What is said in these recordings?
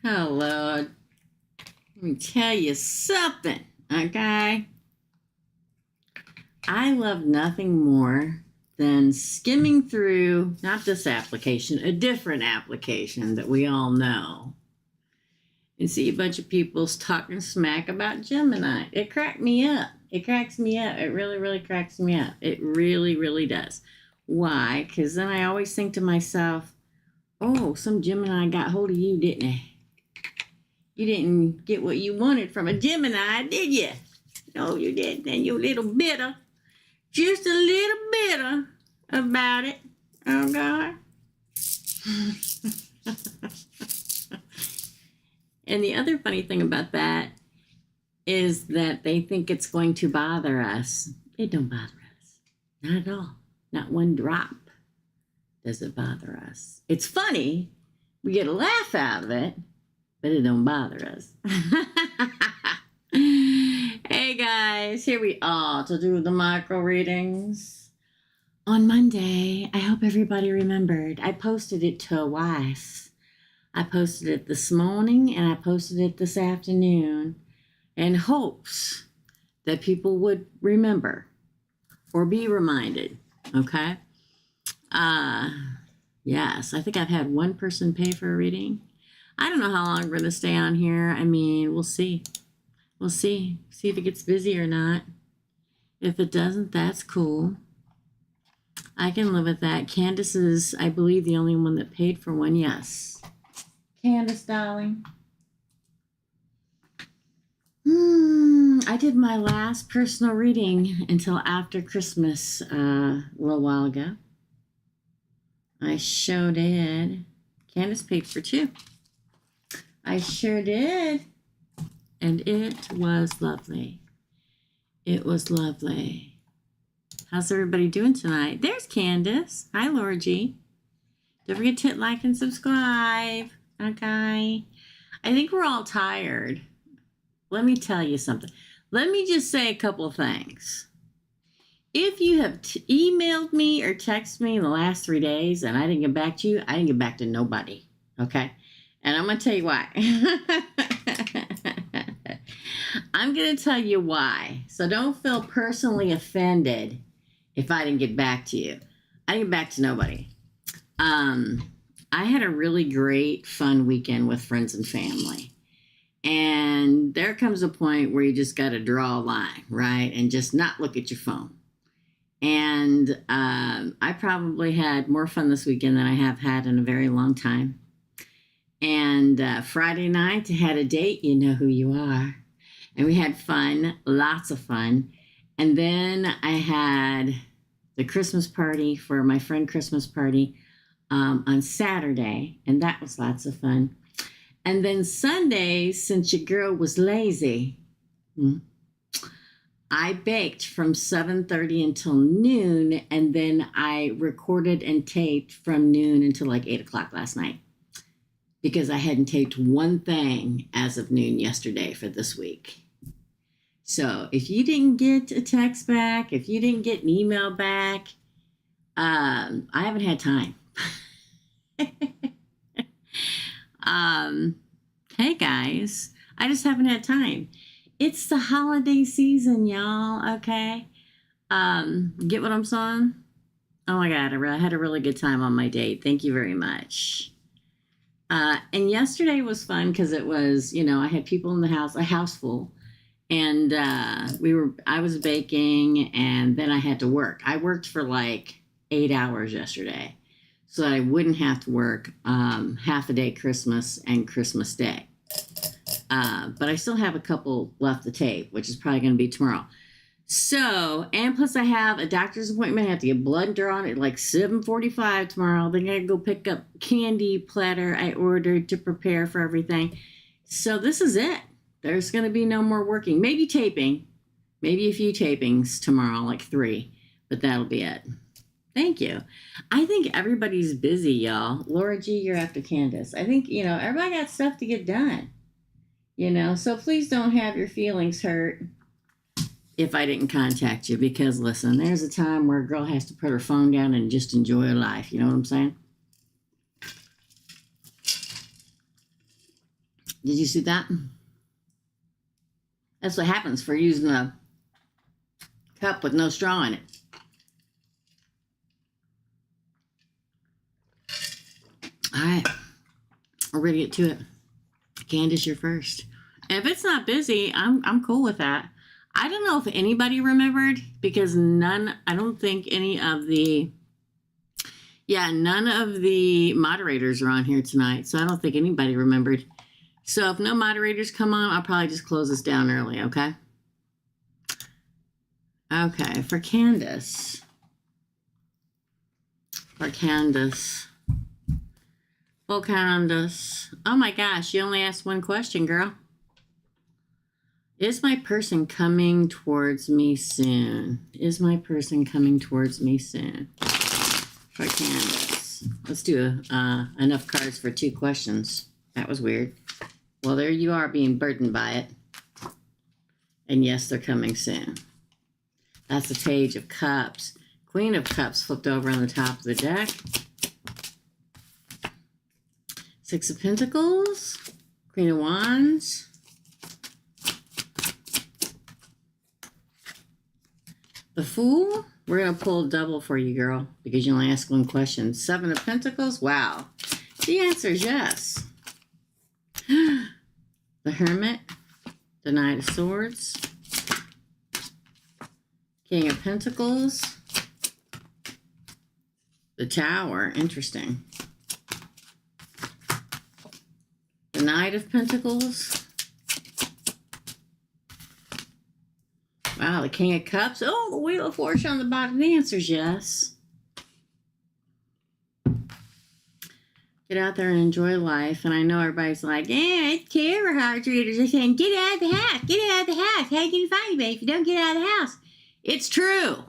Oh, Lord. Let me tell you something, okay? I love nothing more than skimming through, not this application, a different application that we all know, and see a bunch of people talking smack about Gemini. It cracked me up. It cracks me up. It really, really cracks me up. It really, really does. Why? Because then I always think to myself, oh, some Gemini got hold of you, didn't they? You didn't get what you wanted from a Gemini, did you? No, you didn't. And you're a little bitter. Just a little bitter about it. Oh, God. And the other funny thing about that is that they think it's going to bother us. It don't bother us. Not at all. Not one drop does it bother us. It's funny. We get a laugh out of it, but it don't bother us. Hey guys, here we are to do the micro readings. On Monday, I hope everybody remembered, I posted it twice. I posted it this morning and I posted it this afternoon in hopes that people would remember or be reminded, okay? Yes, I think I've had one person pay for a reading. I don't know how long we're going to stay on here. I mean, we'll see. We'll see. See if it gets busy or not. If it doesn't, that's cool. I can live with that. Candace is, I believe, the only one that paid for one. Yes. Candace, darling. I did my last personal reading until after Christmas a little while ago. I sure did. Candace paid for two. I sure did. And it was lovely. It was lovely. How's everybody doing tonight? There's Candace. Hi, Laura G. Don't forget to hit like and subscribe. Okay. I think we're all tired. Let me tell you something. Let me just say a couple of things. If you have emailed me or texted me in the last 3 days and I didn't get back to you, I didn't get back to nobody. Okay? And I'm going to tell you why. I'm going to tell you why. So don't feel personally offended if I didn't get back to you. I didn't get back to nobody. I had a really great, fun weekend with friends and family. And there comes a point where you just got to draw a line, right? And just not look at your phone. And I probably had more fun this weekend than I have had in a very long time. And Friday night, I had a date. You know who you are. And we had fun, lots of fun. And then I had the Christmas party for my friend Christmas party on Saturday. And that was lots of fun. And then Sunday, since your girl was lazy, I baked from 7:30 until noon, and then I recorded and taped from noon until like 8 o'clock last night because I hadn't taped one thing as of noon yesterday for this week. So if you didn't get a text back, if you didn't get an email back, I haven't had time. Hey guys, I just haven't had time. It's the holiday season, y'all, okay? Get what I'm saying? Oh my God, I had a really good time on my date. Thank you very much. And yesterday was fun because it was, I had people in the house, a house full, and I was baking, and then I had to work. I worked for like 8 hours yesterday, so that I wouldn't have to work half a day Christmas and Christmas Day. But I still have a couple left to tape, which is probably going to be tomorrow. So, and plus I have a doctor's appointment. I have to get blood drawn at like 7:45 tomorrow. Then I got to go pick up candy platter I ordered to prepare for everything. So this is it. There's going to be no more working. Maybe taping. Maybe a few tapings tomorrow, like 3. But that'll be it. Thank you. I think everybody's busy, y'all. Laura G, you're after Candace. I think, everybody got stuff to get done. So please don't have your feelings hurt if I didn't contact you, because listen, there's a time where a girl has to put her phone down and just enjoy her life. You know what I'm saying? Did you see that? That's what happens for using a cup with no straw in it. All right, we're ready to get to it. Candace, you're first. And if it's not busy, I'm cool with that. I don't know if anybody remembered because I don't think none of the moderators are on here tonight. So I don't think anybody remembered. So if no moderators come on, I'll probably just close this down early, okay? Okay, for Candace. Well, Candace. Oh my gosh, you only asked one question, girl. Is my person coming towards me soon? Is my person coming towards me soon? For Candace. Let's do enough cards for 2 questions. That was weird. Well, there you are being burdened by it. And yes, they're coming soon. That's the Page of Cups. Queen of Cups flipped over on the top of the deck. 6 of Pentacles. Queen of Wands. The Fool. We're going to pull a double for you, girl, because you only asked one question. 7 of Pentacles. Wow. The answer is yes. The Hermit. The Knight of Swords. King of Pentacles. The Tower. Interesting. The Knight of Pentacles. Wow, the King of Cups. Oh, the Wheel of Fortune on the bottom. The answer is yes. Get out there and enjoy life. And I know everybody's like, it's tarot card readers are saying, get out of the house. Get out of the house. How can you find me if you don't get out of the house? It's true.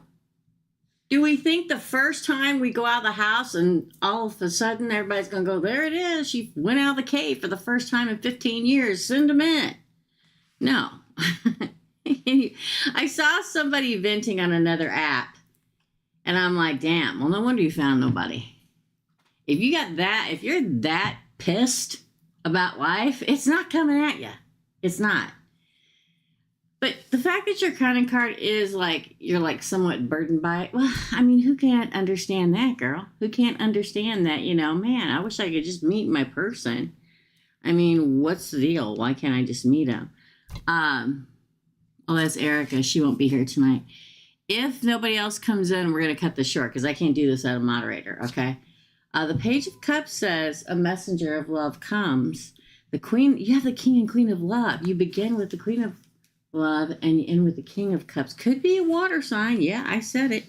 Do we think the first time we go out of the house and all of a sudden everybody's going to go, there it is. She went out of the cave for the first time in 15 years. Send them in. No. I saw somebody venting on another app, and I'm like, damn, well, no wonder you found nobody. If you're that pissed about life, it's not coming at you. It's not. But the fact that your crowning card is like, you're like somewhat burdened by it. Well, I mean, who can't understand that, girl? Who can't understand that, man, I wish I could just meet my person. I mean, what's the deal? Why can't I just meet him? Oh, that's Erica. She won't be here tonight. If nobody else comes in, we're going to cut this short because I can't do this as a moderator, okay? The Page of Cups says, a messenger of love comes. The Queen, you have the King and Queen of Love. You begin with the Queen of Love and you end with the King of Cups. Could be a water sign. Yeah, I said it.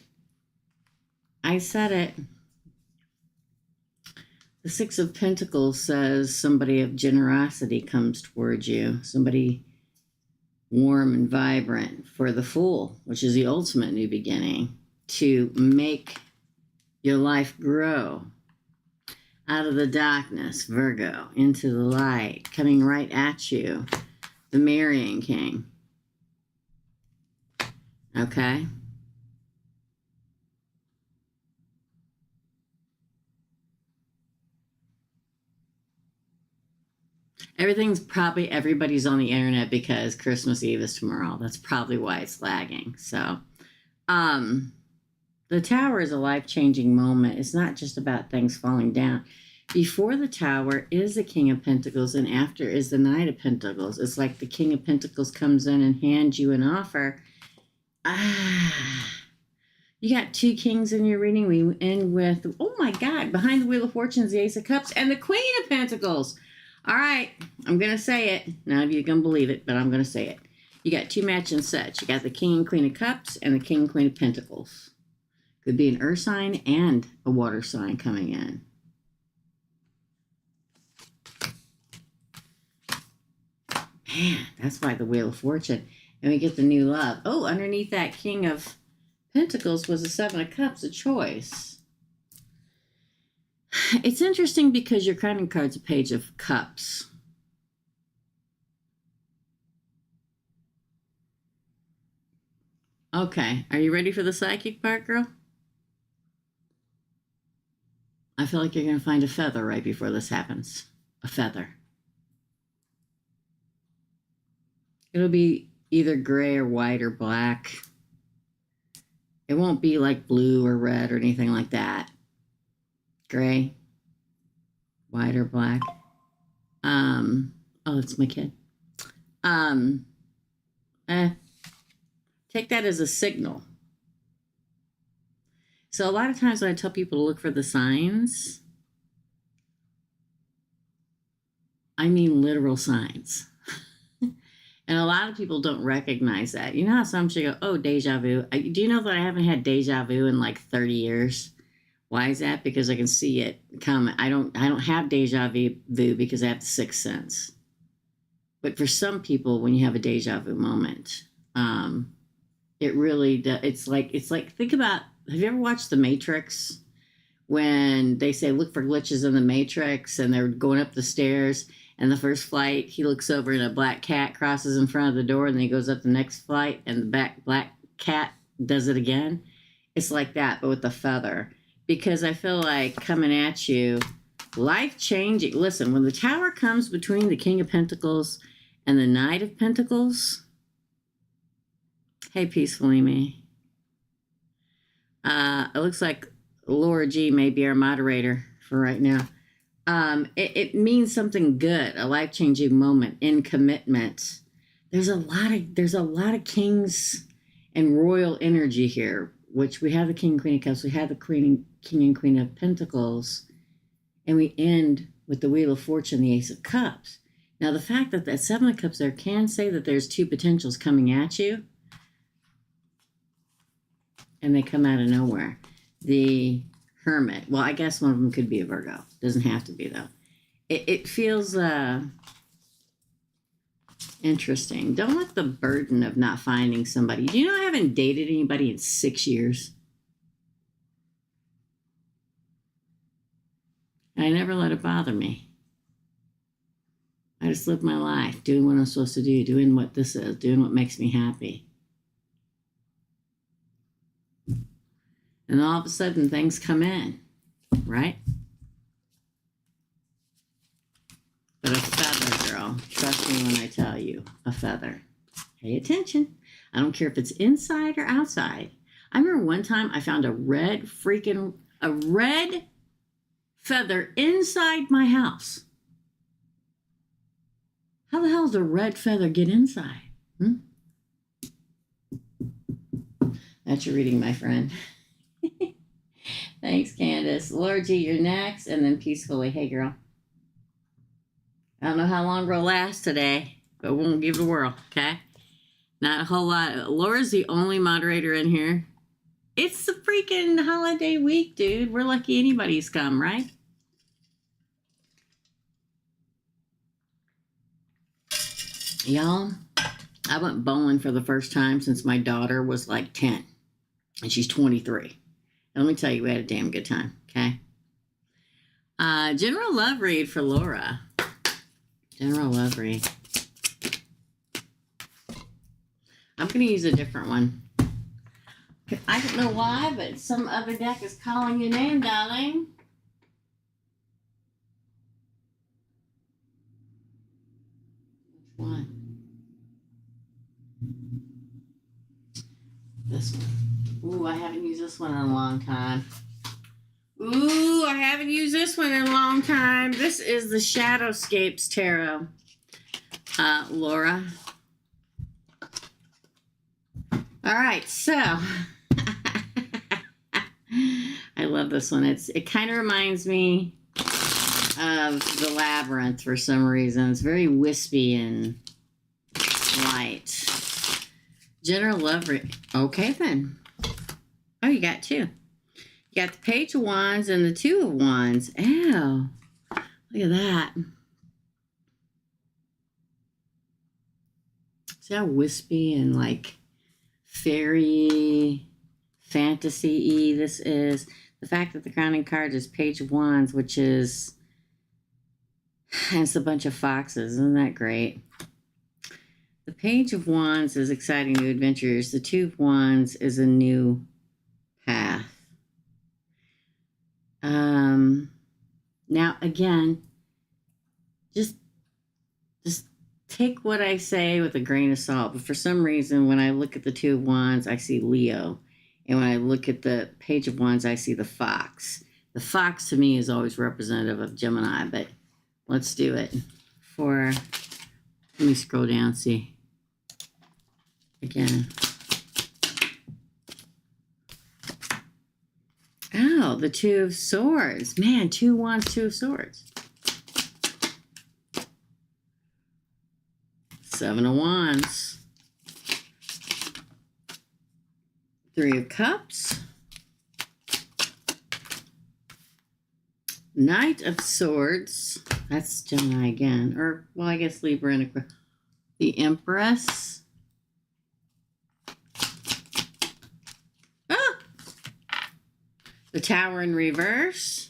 The 6 of Pentacles says somebody of generosity comes towards you. Somebody warm and vibrant. For the Fool, which is the ultimate new beginning, to make your life grow out of the darkness, Virgo, into the light, coming right at you, the Marrying King. Okay? Everybody's on the internet because Christmas Eve is tomorrow. That's probably why it's lagging. So, the Tower is a life-changing moment. It's not just about things falling down. Before the Tower is the King of Pentacles, and after is the Knight of Pentacles. It's like the King of Pentacles comes in and hands you an offer. You got 2 kings in your reading. We end with, oh my God, behind the Wheel of Fortune is the Ace of Cups and the Queen of Pentacles. All right, I'm going to say it. None of you can believe it, but I'm going to say it. You got 2 matching sets. You got the King and Queen of Cups and the King and Queen of Pentacles. Could be an earth sign and a water sign coming in. Man, that's why the Wheel of Fortune. And we get the new love. Oh, underneath that King of Pentacles was the 7 of Cups, a choice. It's interesting because your crowning card's a Page of Cups. Okay, are you ready for the psychic part, girl? I feel like you're going to find a feather right before this happens. A feather. It'll be either gray or white or black. It won't be like blue or red or anything like that. Gray, white or black. Oh, it's my kid. Take that as a signal. So a lot of times when I tell people to look for the signs, I mean literal signs. And a lot of people don't recognize that. You know how some should go, oh, deja vu. Do you know that I haven't had deja vu in like 30 years? Why is that? Because I can see it come. I don't have deja vu because I have the sixth sense. But for some people, when you have a deja vu moment, it really does. It's like think about. Have you ever watched The Matrix? When they say look for glitches in the Matrix, and they're going up the stairs, and the first flight, he looks over and a black cat crosses in front of the door, and then he goes up the next flight, and the black cat does it again. It's like that, but with a feather. Because I feel like coming at you, life-changing. Listen, when the Tower comes between the King of Pentacles and the Knight of Pentacles, hey, Peacefully Me. It looks like Laura G may be our moderator for right now. It means something good, a life-changing moment in commitment. There's a lot of kings and royal energy here, which we have the King and Queen of Cups, we have the King and Queen of Pentacles, and we end with the Wheel of Fortune, the Ace of Cups. Now, the fact that that Seven of Cups there can say that there's two potentials coming at you, and they come out of nowhere. The Hermit. Well, I guess one of them could be a Virgo. Doesn't have to be, though. It feels interesting. Don't let the burden of not finding somebody. Do you know I haven't dated anybody in 6 years? I never let it bother me. I just live my life, doing what I'm supposed to do, doing what this is, doing what makes me happy. And all of a sudden, things come in, right? But a feather, girl. Trust me when I tell you, a feather. Pay attention. I don't care if it's inside or outside. I remember one time I found a red feather inside my house. How the hell does a red feather get inside? That's your reading, my friend. Thanks, Candace. Laura G, you're next, and then Peacefully. Hey, girl. I don't know how long we'll last today, but we won't give it a whirl, okay? Not a whole lot. Laura's the only moderator in here. It's the freaking holiday week, dude. We're lucky anybody's come, right? Y'all, I went bowling for the first time since my daughter was like 10, and she's 23. Let me tell you, we had a damn good time, okay? General love read for Laura. General love read. I'm going to use a different one. I don't know why, but some other deck is calling your name, darling. Which one? This one. Ooh, I haven't used this one in a long time. This is the Shadowscapes Tarot. Laura. All right, so I love this one. It kind of reminds me of the Labyrinth for some reason. It's very wispy and light. General love read. Okay, then. Oh, you got two. You got the Page of Wands and the Two of Wands. Ew. Look at that. See how wispy and like fairy fantasy-y this is. The fact that the crowning card is Page of Wands, which is, and it's a bunch of foxes. Isn't that great? The Page of Wands is exciting new adventures. The Two of Wands is a new path. Now again, just take what I say with a grain of salt. But for some reason, when I look at the Two of Wands, I see Leo. And when I look at the Page of Wands, I see the Fox. The Fox to me is always representative of Gemini, but let's do it. Let me scroll down, see. Again. Oh, the Two of Swords. Man, Two of Wands, Two of Swords. Seven of Wands. Three of Cups. Knight of Swords. That's Gemini again. Or, well, I guess Libra and Aquarius. The Empress. Ah! The Tower in reverse.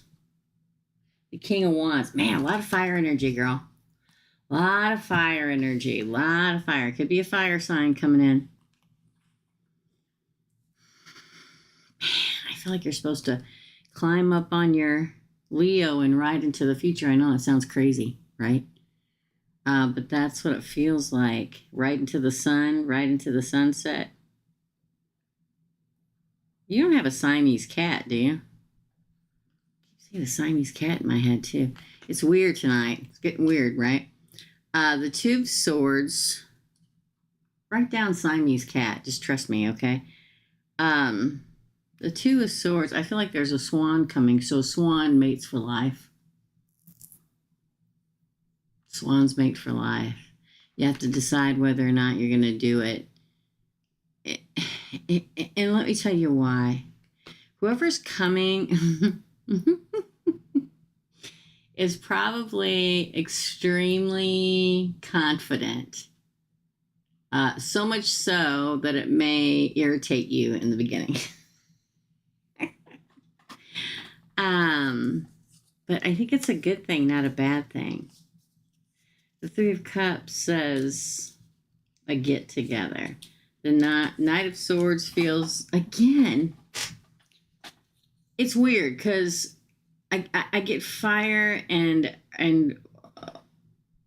The King of Wands. Man, a lot of fire energy, girl. A lot of fire energy. A lot of fire. Could be a fire sign coming in. Man, I feel like you're supposed to climb up on your Leo and ride into the future. I know it sounds crazy, right? But that's what it feels like. Right into the sun, right into the sunset. You don't have a Siamese cat, do you? I keep seeing a Siamese cat in my head, too. It's weird tonight. It's getting weird, right? The Two of Swords. Write down Siamese cat. Just trust me, okay? The Two of Swords. I feel like there's a swan coming. So swan mates for life. Swans mate for life. You have to decide whether or not you're going to do it. And let me tell you why. Whoever's coming is probably extremely confident. So much so that it may irritate you in the beginning. But I think it's a good thing, not a bad thing. The Three of Cups says a get together. The Knight of Swords feels, again, it's weird because I get fire and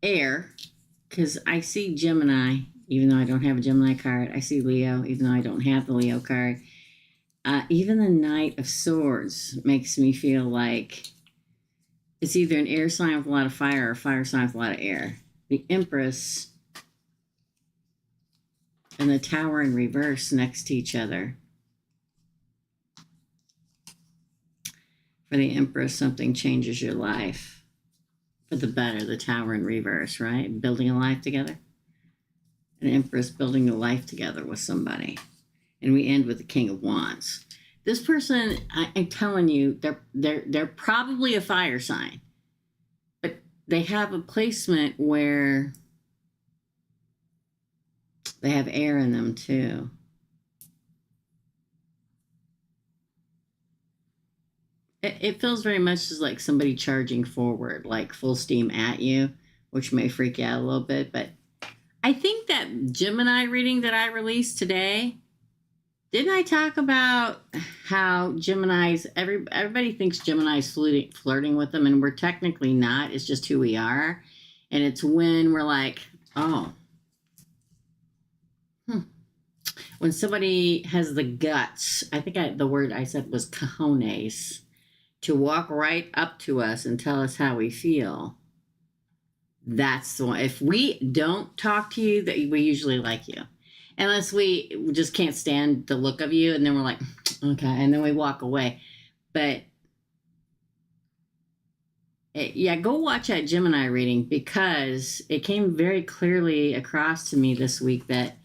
air because I see Gemini, even though I don't have a Gemini card. I see Leo, even though I don't have the Leo card. Even the Knight of Swords makes me feel like it's either an air sign with a lot of fire or a fire sign with a lot of air. The Empress and the Tower in reverse next to each other. For the Empress, something changes your life for the better. The Tower in reverse, right? Building a life together. An Empress building a life together with somebody. And we end with the King of Wands. This person, I'm telling you, they're probably a fire sign. But they have a placement where they have air in them too. It feels very much as like somebody charging forward, like full steam at you, which may freak you out a little bit. But I think that Gemini reading that I released today, didn't I talk about how Geminis, everybody thinks Gemini's flirting with them, and we're technically not. It's just who we are. And it's when we're like, oh, when somebody has the guts, I think the word I said was cojones, to walk right up to us and tell us how we feel. That's the one. If we don't talk to you, that we usually like you. Unless we just can't stand the look of you, and then we're like, okay, and then we walk away. But yeah, go watch that Gemini reading, because it came very clearly across to me this week that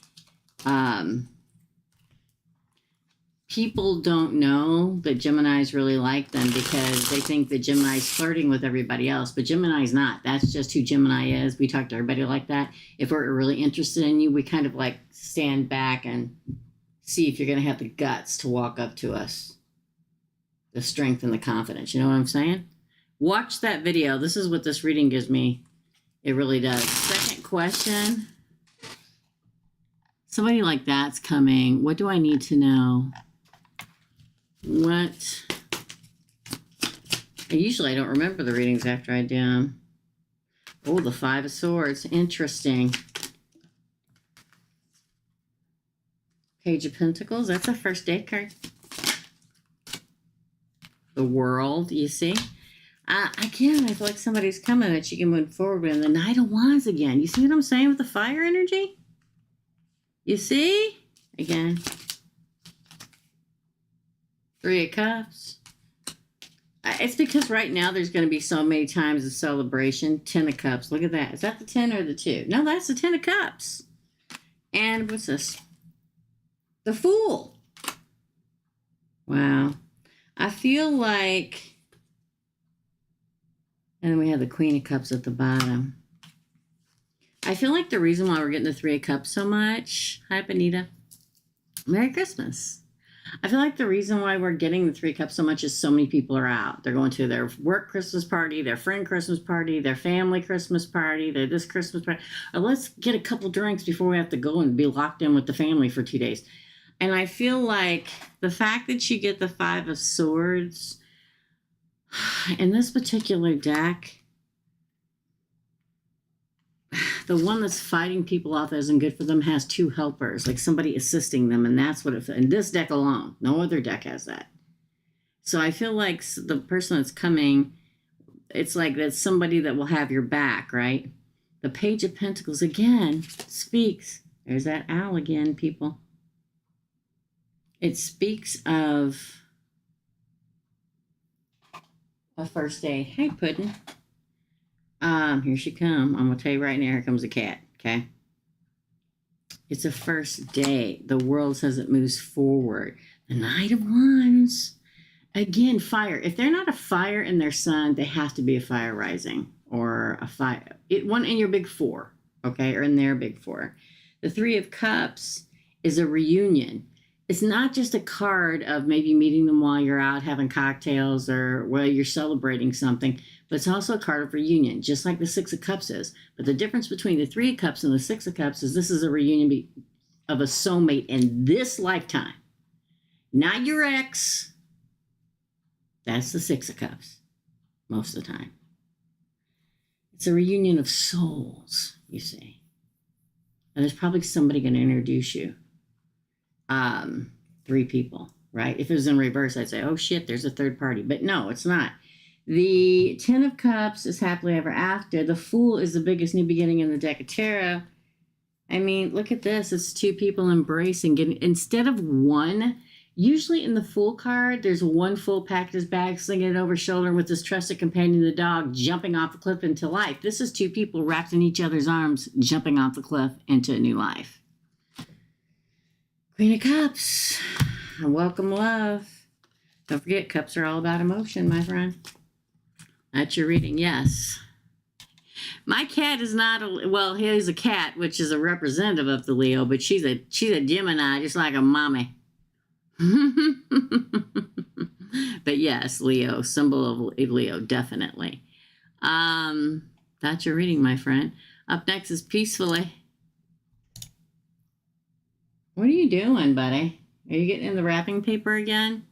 people don't know that Geminis really like them because they think that Gemini's flirting with everybody else, but Gemini's not. That's just who Gemini is. We talk to everybody like that. If we're really interested in you, we kind of like stand back and see if you're going to have the guts to walk up to us. The strength and the confidence. You know what I'm saying? Watch that video. This is what this reading gives me. It really does. Second question. Somebody like that's coming. What do I need to know? What? Usually I don't remember the readings after I do them. Oh, the Five of Swords. Interesting. Page of Pentacles. That's a first date card. The World, you see? Again, I feel like somebody's coming that you can move forward with. And the Knight of Wands again. You see what I'm saying with the fire energy? You see? Again. Three of Cups. It's because right now there's going to be so many times of celebration. 10 of Cups. Look at that. Is that the 10 or the 2? No, that's the 10 of Cups. And what's this? The Fool. Wow. I feel like... And then we have the Queen of Cups at the bottom. I feel like the reason why we're getting the Three of Cups so much... Hi, Benita. Merry Christmas. I feel like the reason why we're getting the Three of Cups so much is so many people are out. They're going to their work Christmas party, their friend Christmas party, their family Christmas party, their this Christmas party. Or let's get a couple drinks before we have to go and be locked in with the family for 2 days. And I feel like the fact that you get the Five of Swords in this particular deck, the one that's fighting people off that isn't good for them has 2 helpers, like somebody assisting them, and that's what it. In this deck alone, no other deck has that. So I feel like the person that's coming, it's like that's somebody that will have your back, right? The Page of Pentacles again speaks. There's that owl again, people. It speaks of a first date. Hey, Puddin'. Here she come. I'm going to tell you right now, here comes a cat, okay? It's a first date. The world says it moves forward. The Knight of Wands. Again, fire. If they're not a fire in their sun, they have to be a fire rising or a fire. One in your big 4, okay? Or in their big 4. The Three of Cups is a reunion. It's not just a card of maybe meeting them while you're out having cocktails or while you're celebrating something, but it's also a card of reunion, just like the Six of Cups is. But the difference between the Three of Cups and the Six of Cups is this is a reunion of a soulmate in this lifetime. Not your ex. That's the Six of Cups most of the time. It's a reunion of souls, you see. And there's probably somebody going to introduce you. 3 people, right? If it was in reverse, I'd say, oh shit, there's a third party. But no, it's not. The 10 of Cups is happily ever after. The Fool is the biggest new beginning in the deck of tarot. I mean, look at this. It's 2 people embracing. Instead of one, usually in the Fool card, there's one fool packed his bag, slinging it over his shoulder with his trusted companion, the dog, jumping off a cliff into life. This is 2 people wrapped in each other's arms, jumping off the cliff into a new life. Queen of Cups. Welcome, love. Don't forget, cups are all about emotion, my friend. That's your reading, yes. My cat is not a, well, he is a cat, which is a representative of the Leo, but she's a Gemini, just like a mommy. But yes, Leo, symbol of Leo, definitely. That's your reading, my friend. Up next is Peacefully. What are you doing, buddy? Are you getting in the wrapping paper again?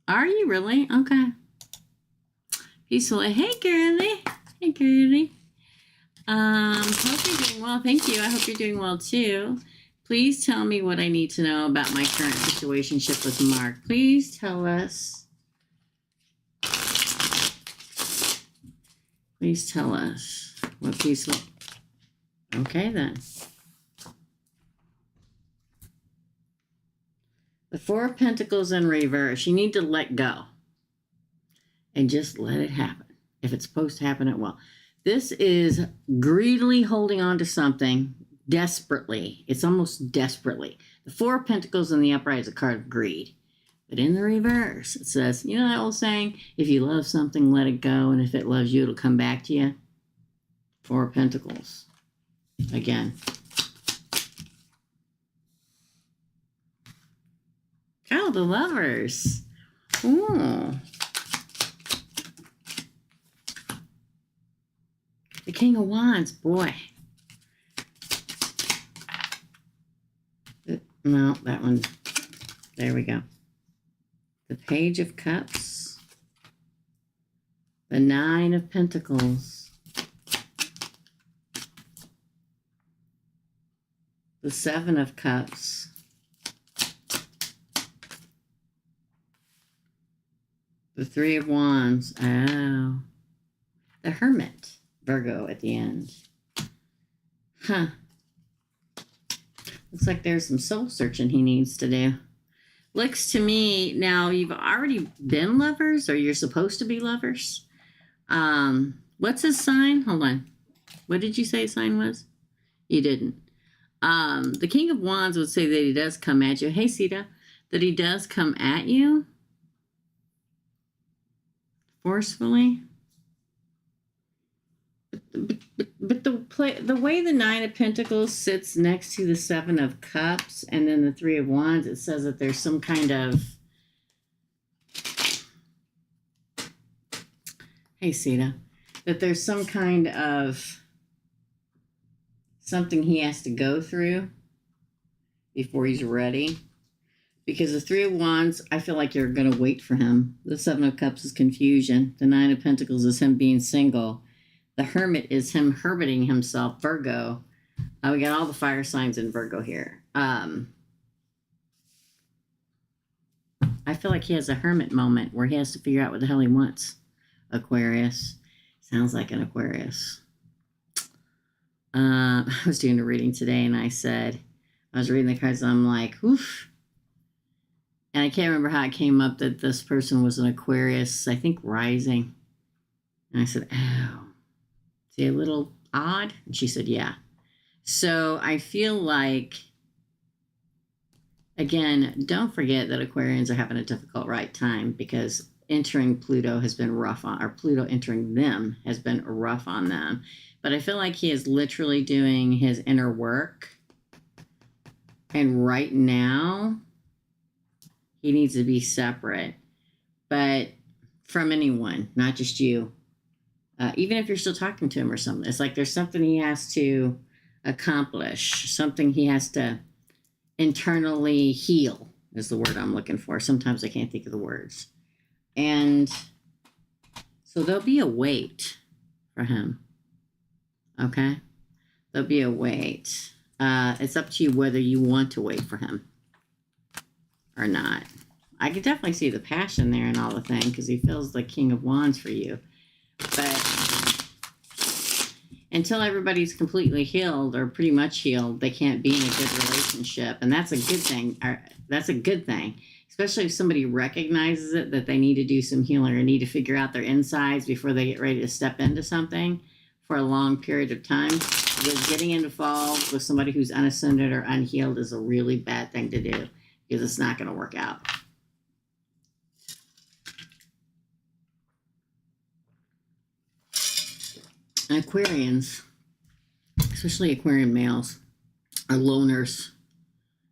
Are you really? Okay. Peacefully. Hey, Curly. Hey, Curly. Hope you're doing well. Thank you. I hope you're doing well, too. Please tell me what I need to know about my current situationship with Mark. Please tell us. Please tell us what peaceful. Okay, then. The Four of Pentacles in reverse. You need to let go. And just let it happen. If it's supposed to happen, it will. This is greedily holding on to something desperately. It's almost desperately. The Four of Pentacles in the upright is a card of greed. But in the reverse, it says, you know that old saying, if you love something, let it go. And if it loves you, it'll come back to you. Four of Pentacles. Again. Oh, the Lovers. Ooh. The King of Wands, boy. No, that one. There we go. The Page of Cups. The Nine of Pentacles. The Seven of Cups. The Three of Wands. Oh. The Hermit. Virgo at the end. Huh. Looks like there's some soul searching he needs to do. Looks to me, now you've already been lovers, or you're supposed to be lovers. What's his sign? Hold on. What did you say his sign was? You didn't. The King of Wands would say that he does come at you. Hey, Sita. That he does come at you forcefully. But the way the Nine of Pentacles sits next to the Seven of Cups and then the Three of Wands, it says that there's some kind of... Hey, Sita. That there's some kind of something he has to go through before he's ready. Because the Three of Wands, I feel like you're going to wait for him. The Seven of Cups is confusion. The Nine of Pentacles is him being single. The Hermit is him hermiting himself. Virgo. We got all the fire signs in Virgo here. I feel like he has a hermit moment where he has to figure out what the hell he wants. Aquarius. Sounds like an Aquarius. I was doing a reading today and I was reading the cards and I'm like, oof. And I can't remember how it came up that this person was an Aquarius, I think rising. And I said, oh. Is he a little odd? And she said, yeah. So I feel like, again, don't forget that Aquarians are having a difficult right time because entering Pluto has been rough on, or Pluto entering them has been rough on them. But I feel like he is literally doing his inner work. And right now, he needs to be separate. But from anyone, not just you. Even if you're still talking to him or something, it's like there's something he has to accomplish, something he has to internally heal is the word I'm looking for. Sometimes I can't think of the words. And so there'll be a wait for him. Okay? There'll be a wait. It's up to you whether you want to wait for him or not. I could definitely see the passion there and all the thing because he feels the King of Wands for you. But until everybody's completely healed or pretty much healed, they can't be in a good relationship. And that's a good thing. That's a good thing, especially if somebody recognizes it, that they need to do some healing or need to figure out their insides before they get ready to step into something for a long period of time. Because getting involved with somebody who's unascended or unhealed is a really bad thing to do because it's not going to work out. Aquarians, especially Aquarian males, are loners,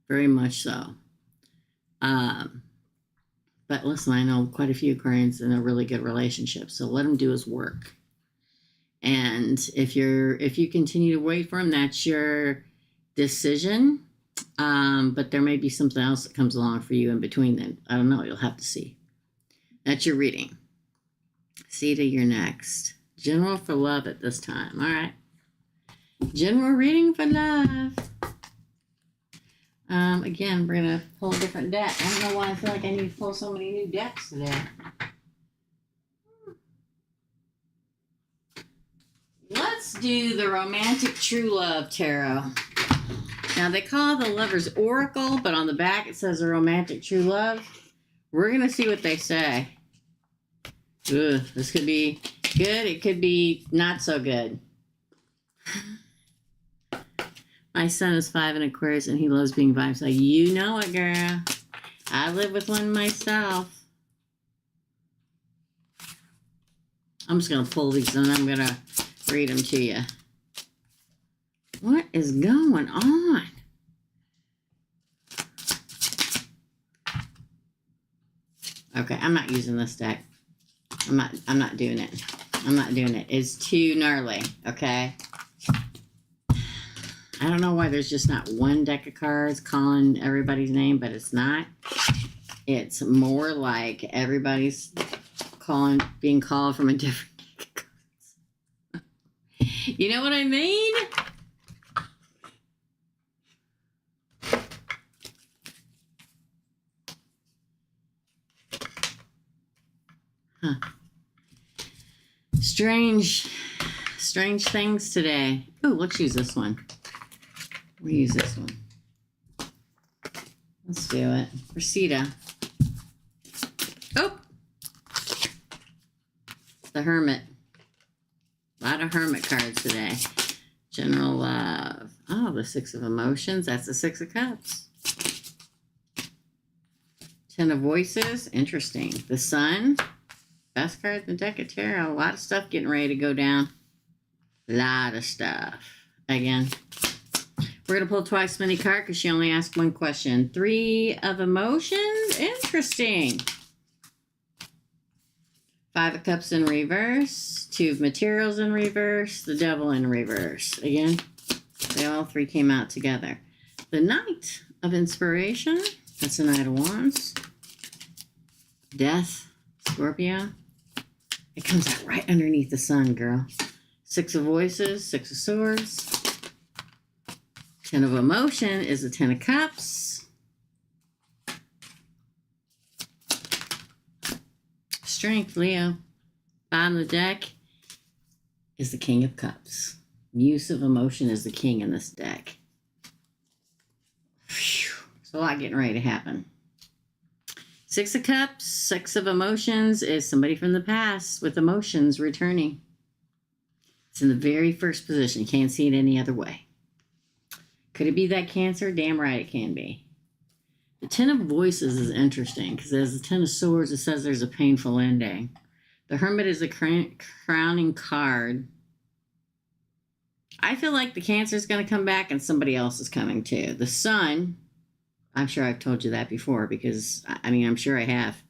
very much so. But listen, I know quite a few Aquarians in a really good relationship, so let him do his work. And if you continue to wait for him, that's your decision. But there may be something else that comes along for you in between then. I don't know. You'll have to see. That's your reading. Sita, you're next. General for love at this time. All right. General reading for love. Again, we're going to pull a different deck. I don't know why I feel like I need to pull so many new decks today. Let's do the Romantic True Love Tarot. Now, they call it the Lover's Oracle, but on the back it says the Romantic True Love. We're going to see what they say. Ugh, this could be good. It could be not so good. My son is 5 in Aquarius, and he loves being by himself. You know it, girl. I live with one myself. I'm just going to pull these, and I'm going to read them to you. What is going on? Okay, I'm not using this deck. I'm not doing it. I'm not doing it. It's too gnarly, okay? I don't know why there's just not one deck of cards calling everybody's name, but it's not. It's more like everybody's being called from a different deck of cards. You know what I mean? Strange things today. Oh, let's use this one. We'll use this one. Let's do it. Resita. Oh! The Hermit. A lot of Hermit cards today. General love. Oh, the Six of Emotions. That's the Six of Cups. Ten of Voices. Interesting. The Sun. Best card in the deck of tarot. A lot of stuff getting ready to go down. A lot of stuff. Again. We're going to pull twice as many cards because she only asked one question. Three of Emotions. Interesting. Five of Cups in reverse. Two of Materials in reverse. The Devil in reverse. Again, they all three came out together. The Knight of Inspiration. That's the Knight of Wands. Death. Scorpio. It comes out right underneath the Sun, girl. Six of Voices. Six of Swords. Ten of Emotion is the Ten of Cups. Strength, Leo. Bottom of the deck is the King of Cups. Muse of Emotion is the king in this deck. Whew. There's a lot getting ready to happen. Six of Cups, Six of Emotions is somebody from the past with emotions returning. It's in the very first position. Can't see it any other way. Could it be that Cancer? Damn right it can be. The Ten of Voices is interesting because there's the Ten of Swords. It says there's a painful ending. The Hermit is a crowning card. I feel like the Cancer is going to come back and somebody else is coming too. The Sun, I'm sure I've told you that before because, I mean, I'm sure I have.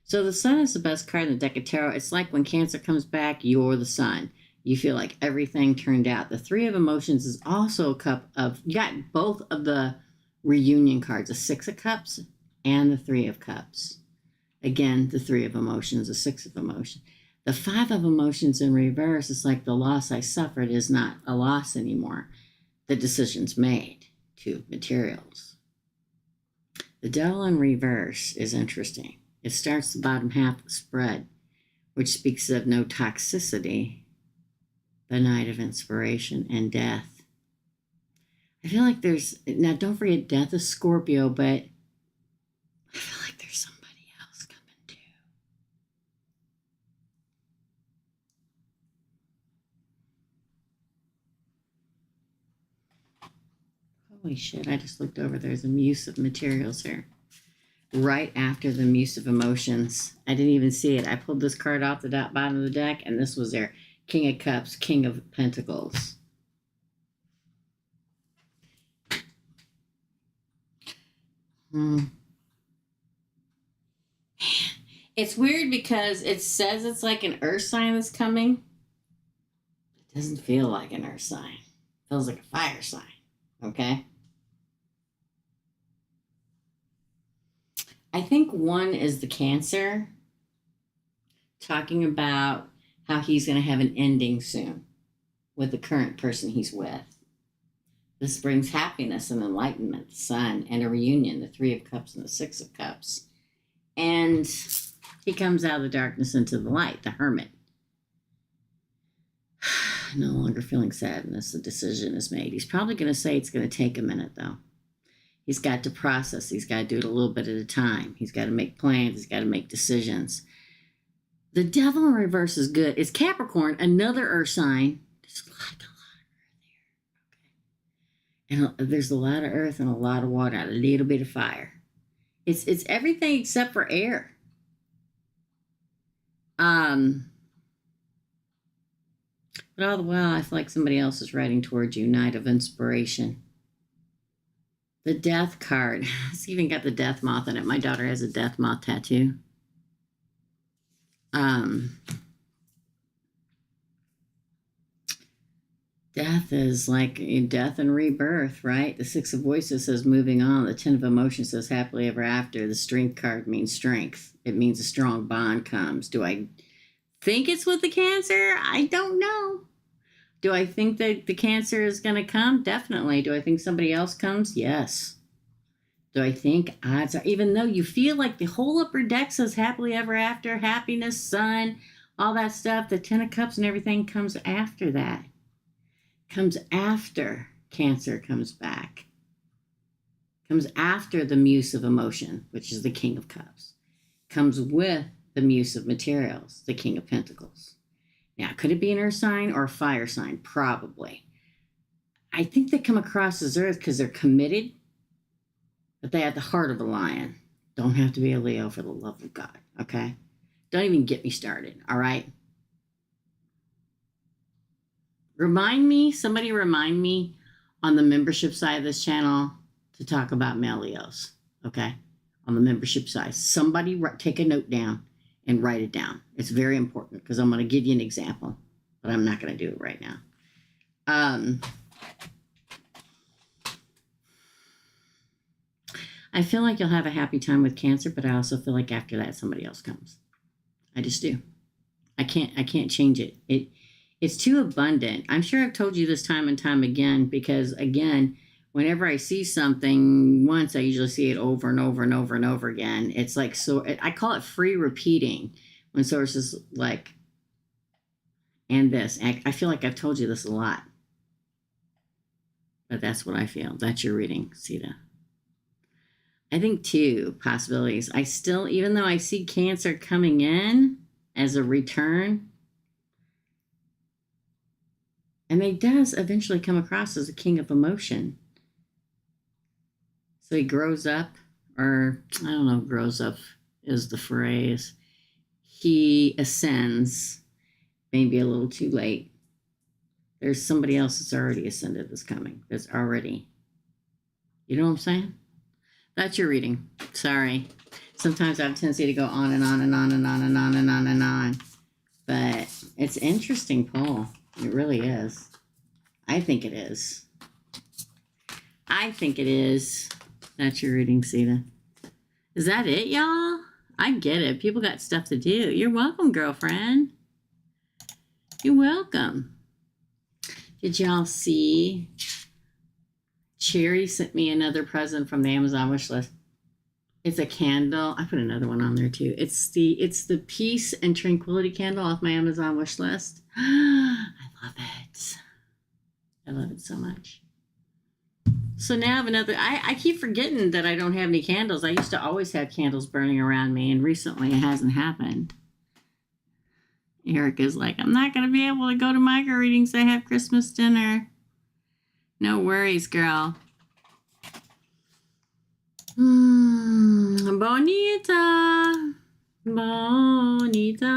So the Sun is the best card in the deck of tarot. It's like when Cancer comes back, you're the Sun. You feel like everything turned out. The Three of Emotions is also a cup of, you got both of the reunion cards, the Six of Cups and the Three of Cups. Again, the Three of Emotions, the Six of Emotions. The Five of Emotions in reverse is like the loss I suffered is not a loss anymore. The decision's made to materials. The Devil in reverse is interesting. It starts the bottom half of the spread, which speaks of no toxicity. The Knight of Inspiration and Death. I feel like there's, now don't forget Death is Scorpio, but I feel like there's somebody else coming too. Holy shit, I just looked over. There's a Muse of Materials here. Right after the Muse of Emotions. I didn't even see it. I pulled this card off the bottom of the deck, and this was there. King of Cups, King of Pentacles. It's weird because it says it's like an earth sign that's coming. It doesn't feel like an earth sign. It feels like a fire sign. Okay? I think one is the Cancer, talking about how he's going to have an ending soon with the current person he's with. This brings happiness and enlightenment, the Sun, and a reunion, the Three of Cups and the Six of Cups. And he comes out of the darkness into the light, the Hermit. No longer feeling sadness. The decision is made. He's probably going to say it's going to take a minute, though. He's got to process. He's got to do it a little bit at a time. He's got to make plans. He's got to make decisions. The Devil in reverse is good. It's Capricorn, another earth sign. There's a lot of earth here. Okay. And there's a lot of earth and a lot of water, a little bit of fire. It's everything except for air. But all the while, I feel like somebody else is writing towards you. Knight of Inspiration. The Death card. It's even got the death moth in it. My daughter has a death moth tattoo. Death is like death and rebirth, right? The Six of Voices says moving on. The Ten of Emotions says happily ever after. The Strength card means strength. It means a strong bond comes. Do I think it's with the Cancer? I don't know. Do I think that the Cancer is going to come? Definitely. Do I think somebody else comes? Yes. Do I think odds are, even though you feel like the whole upper deck says happily ever after, happiness, sun, all that stuff, the Ten of Cups and everything comes after that. Comes after Cancer comes back. Comes after the Muse of Emotion, which is the King of Cups. Comes with the Muse of Materials, the King of Pentacles. Now, could it be an earth sign or a fire sign? Probably. I think they come across as earth because they're committed, but they have the heart of a lion. Don't have to be a Leo for the love of God, okay? Don't even get me started, all right? Somebody remind me on the membership side of this channel to talk about male Leos, okay? On the membership side. Somebody take a note down and write it down. It's very important because I'm going to give you an example, but I'm not going to do it right now. I feel like you'll have a happy time with Cancer, but I also feel like after that somebody else comes. I just do. I can't change it. It's too abundant. I'm sure I've told you this time and time again because, again, whenever I see something once, I usually see it over and over and over and over again. It's like, so I call it free repeating when sources like, and this. I feel like I've told you this a lot. But that's what I feel. That's your reading, Sita. I think two possibilities. I still, even though I see Cancer coming in as a return, and he does eventually come across as a king of emotion. So he grows up, or I don't know, grows up is the phrase. He ascends, maybe a little too late. There's somebody else that's already ascended that's coming. That's already, you know what I'm saying? That's your reading. Sorry. Sometimes I have a tendency to go on and on and on and on and on and on and on. But it's interesting poll. It really is. I think it is. I think it is. That's your reading, Sita. Is that it, y'all? I get it. People got stuff to do. You're welcome, girlfriend. You're welcome. Did y'all see? Cherry sent me another present from the Amazon wish list. It's a candle. I put another one on there too. It's the Peace and Tranquility candle off my Amazon wish list. I love it. I love it so much. So now I have another. I keep forgetting that I don't have any candles. I used to always have candles burning around me, and recently it hasn't happened. Erica's like, I'm not going to be able to go to micro readings. I have Christmas dinner. No worries, girl. Bonita. Bonita.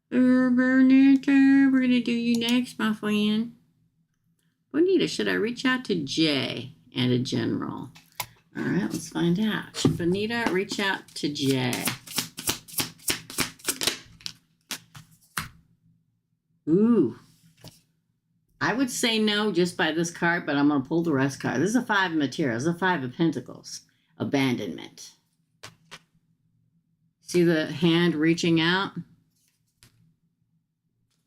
Bonita. We're going to do you next, my friend. Bonita, should I reach out to Jay and a general? All right, let's find out. Should Bonita reach out to Jay? Ooh. I would say no just by this card, but I'm going to pull the rest card. This is a Five of Materials. This is a Five of Pentacles. Abandonment. See the hand reaching out?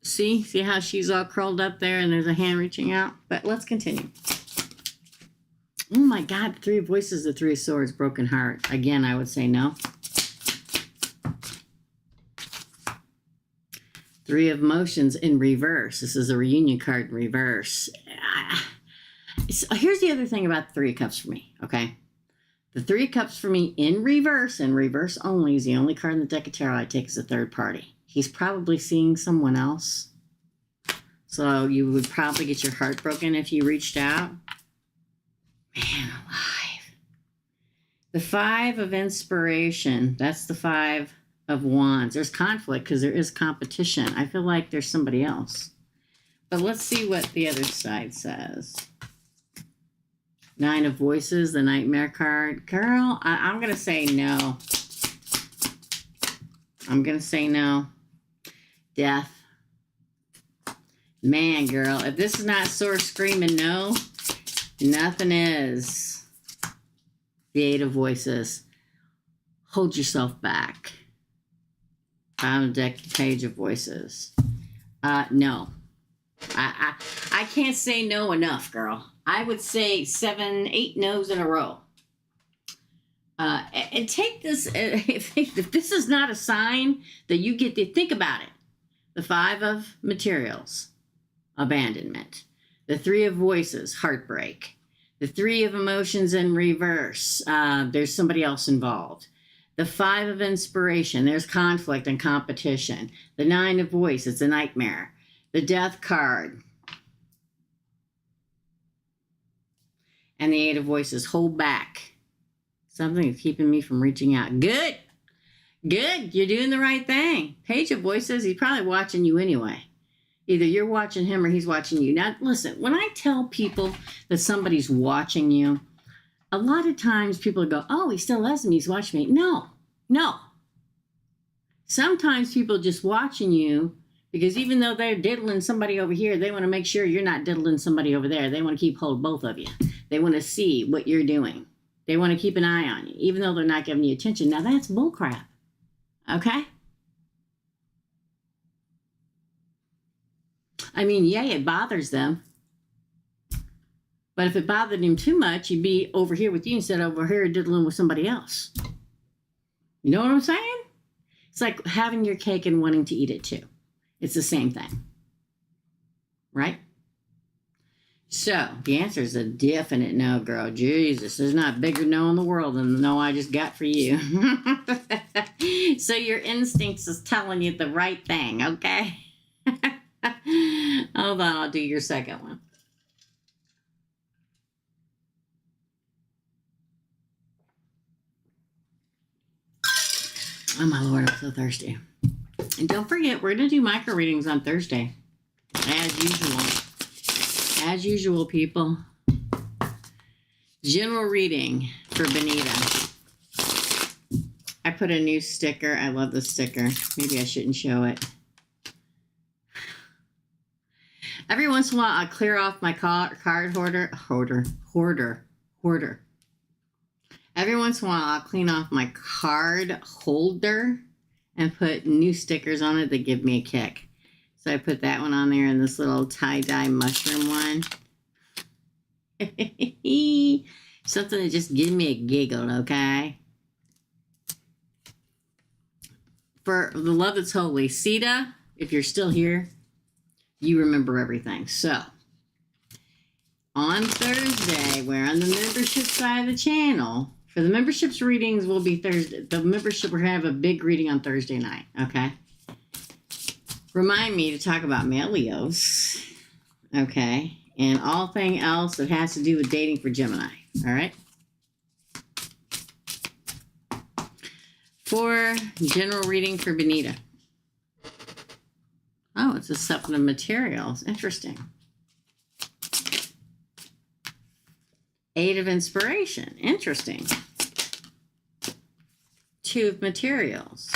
See how she's all curled up there and there's a hand reaching out? But let's continue. Oh my God, Three of Voices, the Three of Swords, broken heart. Again, I would say no. Three of Emotions in reverse. This is a reunion card in reverse. So here's the other thing about the Three of Cups for me, okay? The Three of Cups for me in reverse, and reverse only, is the only card in the deck of tarot I take as a third party. He's probably seeing someone else. So you would probably get your heart broken if you reached out. Man alive. The Five of Inspiration. That's the Five of Wands. There's conflict because there is competition. I feel like there's somebody else. But let's see what the other side says. Nine of Voices, the Nightmare card. Girl, I'm going to say no. I'm going to say no. Death. Man, girl, if this is not Source screaming no, nothing is. The Eight of Voices. Hold yourself back. Bottom of deck, Page of Voices. No. I can't say no enough, girl. I would say 7, 8 no's in a row. And take this, if this is not a sign that you get to think about it. The 5 of materials, abandonment. The 3 of voices, heartbreak. The 3 of emotions in reverse, there's somebody else involved. The 5 of inspiration, there's conflict and competition. The 9 of voice, it's a nightmare. The death card. And the 8 of voices, hold back. Something is keeping me from reaching out. Good. Good. You're doing the right thing. Page of voices, he's probably watching you anyway. Either you're watching him or he's watching you. Now, listen, when I tell people that somebody's watching you, a lot of times people go, oh, he still loves me. He's watching me. No. Sometimes people just watching you because even though they're diddling somebody over here, they want to make sure you're not diddling somebody over there. They want to keep hold of both of you. They want to see what you're doing. They want to keep an eye on you, even though they're not giving you attention. Now, that's bullcrap. Okay? I mean, yay, it bothers them. But if it bothered him too much, he'd be over here with you instead of over here diddling with somebody else. You know what I'm saying? It's like having your cake and wanting to eat it too. It's the same thing. Right? So, the answer is a definite no, girl. Jesus, there's not a bigger no in the world than the no I just got for you. So your instincts is telling you the right thing, okay? Hold on, I'll do your second one. Oh, my Lord, I'm so thirsty. And don't forget, we're going to do micro readings on Thursday, as usual. As usual, people. General reading for Benita. I put a new sticker. I love the sticker. Maybe I shouldn't show it. Every once in a while, I clear off my card hoarder. Every once in a while, I'll clean off my card holder and put new stickers on it that give me a kick. So I put that one on there and this little tie-dye mushroom one. Something that just gives me a giggle, okay? For the love that's holy, Sita, if you're still here, you remember everything. So, on Thursday, we're on the membership side of the channel. For the memberships readings will be Thursday. The membership, we're going to have a big reading on Thursday night, okay? Remind me to talk about Melios, okay? And all thing else that has to do with dating for Gemini, all right? For general reading for Benita. Oh, it's a supplement of materials. Interesting. 8 of inspiration. Interesting. 2 of materials.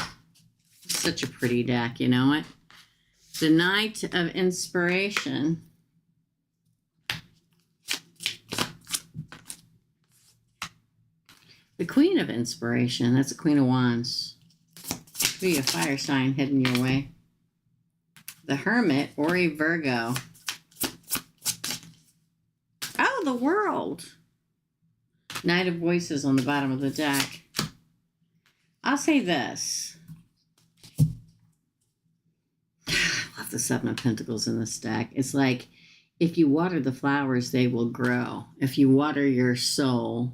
Such a pretty deck, you know it? The Knight of Inspiration. The Queen of Inspiration. That's the Queen of Wands. Could be a fire sign heading your way. The Hermit or a Virgo. Oh, the World. Knight of Voices on the bottom of the deck. I'll say this. I love the 7 of Pentacles in this deck. It's like, if you water the flowers, they will grow. If you water your soul,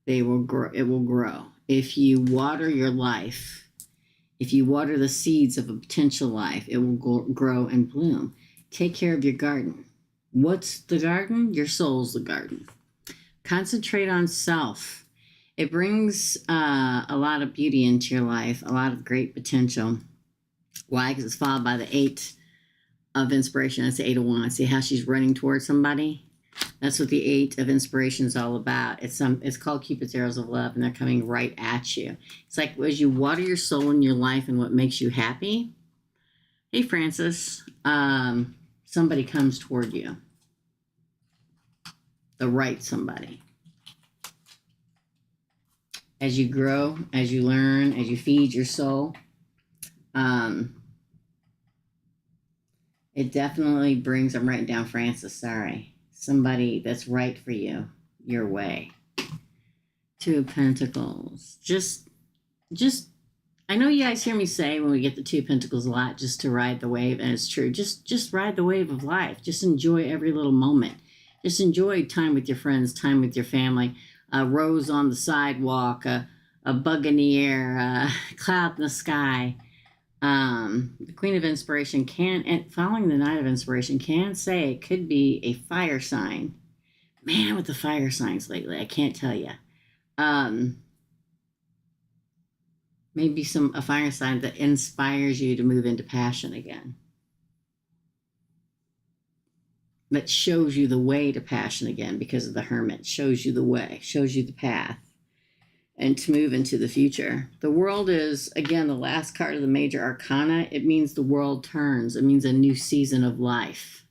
they will grow. It will grow. If you water your life, if you water the seeds of a potential life, it will grow and bloom. Take care of your garden. What's the garden? Your soul's the garden. Concentrate on self. It brings a lot of beauty into your life, a lot of great potential. Why? Because it's followed by the 8 of inspiration. That's the 8 of Wands. See how she's running towards somebody? That's what the 8 of inspiration is all about. It's called Cupid's arrows of love, and they're coming right at you. It's like as you water your soul in your life and what makes you happy. Hey, Francis. Somebody comes toward you. The right somebody. As you grow, as you learn, as you feed your soul, it definitely brings, I'm writing down Francis, sorry. Somebody that's right for you, your way. Two of Pentacles. Just, I know you guys hear me say when we get the Two of Pentacles a lot, just to ride the wave, and it's true. Just ride the wave of life. Just enjoy every little moment. Just enjoy time with your friends, time with your family. A rose on the sidewalk, a bug in the air, a cloud in the sky. The Queen of Inspiration can, and following the Knight of Inspiration, can say it could be a fire sign. Man, with the fire signs lately, I can't tell you. Maybe a fire sign that inspires you to move into passion again. That shows you the way to passion again because of the Hermit. Shows you the way, shows you the path, and to move into the future. The World is, again, the last card of the major arcana. It means the world turns. It means a new season of life.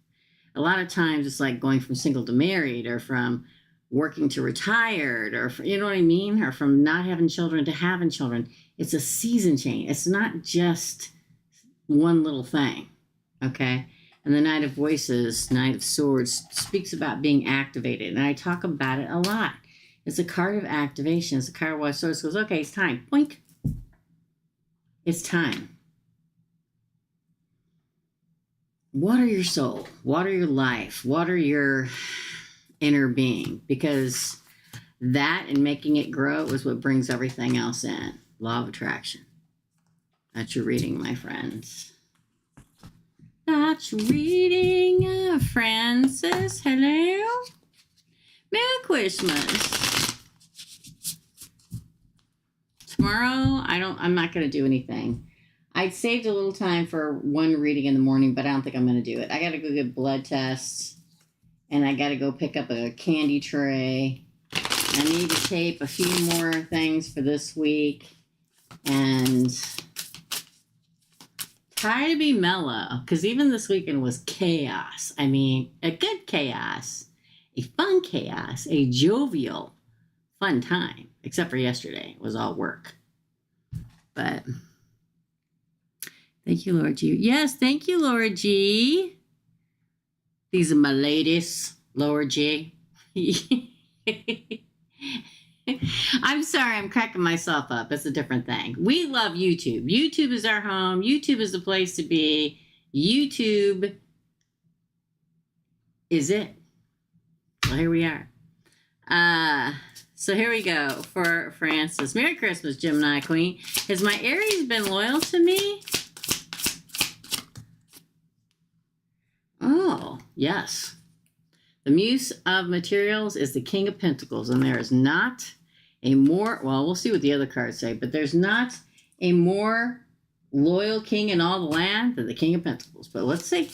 A lot of times it's like going from single to married, or from working to retired, or you know what I mean? Or from not having children to having children. It's a season change. It's not just one little thing, okay? And the Knight of Voices, Knight of Swords, speaks about being activated. And I talk about it a lot. It's a card of activation. It's a card where Swords goes, okay, it's time. Boink. It's time. Water your soul. Water your life. Water your inner being. Because that and making it grow is what brings everything else in. Law of attraction. That's your reading, my friends. That's your reading, Francis. Hello. Merry Christmas. Tomorrow, I'm not going to do anything. I saved a little time for one reading in the morning, but I don't think I'm going to do it. I got to go get blood tests, and I got to go pick up a candy tray. I need to tape a few more things for this week, and try to be mellow, because even this weekend was chaos. I mean, a good chaos, a fun chaos, a jovial, fun time, except for yesterday. It was all work. But thank you, Lord G. Yes, thank you, Lord G. These are my ladies, Lord G. I'm sorry, I'm cracking myself up. It's a different thing. We love YouTube. YouTube is our home. YouTube is the place to be. YouTube is it. Well, here we are. So here we go for Francis. Merry Christmas, Gemini Queen. Has my Aries been loyal to me? Oh, yes. The Muse of Materials is the King of Pentacles, and there is not a more, well, we'll see what the other cards say, but there's not a more loyal king in all the land than the King of Pentacles. But let's see.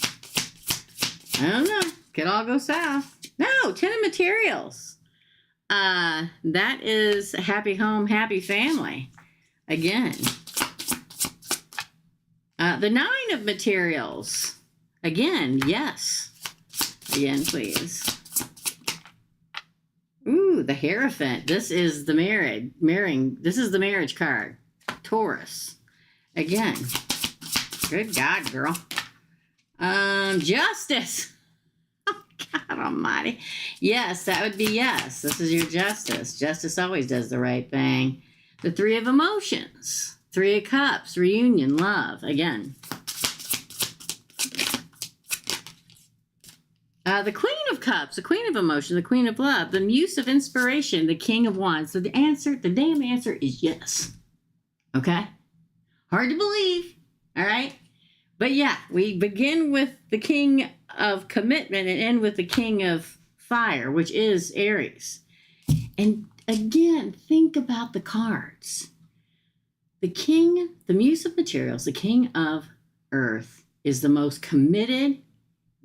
I don't know. Could all go south. No, Ten of Materials. That is a happy home, happy family. Again. The Nine of Materials. Again, yes. Again, please. Ooh, the Hierophant. This is the this is the marriage card. Taurus. Again. Good God, girl. Justice. Oh, God almighty. Yes, that would be yes. This is your Justice. Justice always does the right thing. The Three of Emotions. Three of Cups. Reunion. Love. Again. The Queen of Cups, the Queen of Emotion, the Queen of Love, the Muse of Inspiration, the King of Wands. So the damn answer is yes. Okay? Hard to believe. All right? But yeah, we begin with the King of Commitment and end with the King of Fire, which is Aries. And again, think about the cards. The King, the Muse of Materials, the King of Earth is the most committed,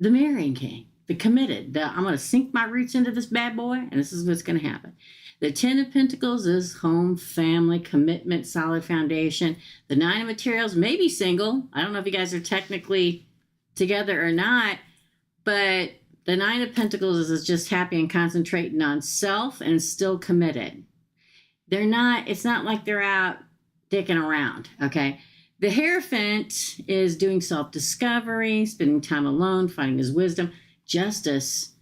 the marrying king. The committed. I'm going to sink my roots into this bad boy, and this is what's going to happen. The Ten of Pentacles is home, family, commitment, solid foundation. The Nine of Materials may be single. I don't know if you guys are technically together or not, but the Nine of Pentacles is just happy and concentrating on self and still committed. It's not like they're out dicking around, okay? The Hierophant is doing self-discovery, spending time alone, finding his wisdom. Justice.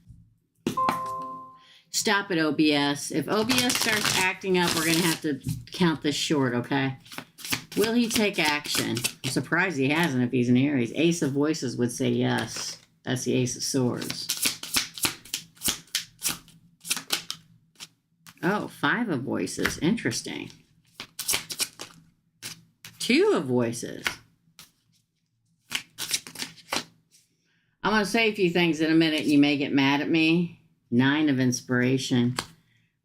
Just Stop it, OBS. If OBS starts acting up, we're going to have to count this short, okay? Will he take action? I'm surprised he hasn't if he's an Aries. Ace of Voices would say yes. That's the Ace of Swords. Oh, 5 of Voices. Interesting. 2 of Voices. I'm going to say a few things in a minute. You may get mad at me. 9 of Inspiration.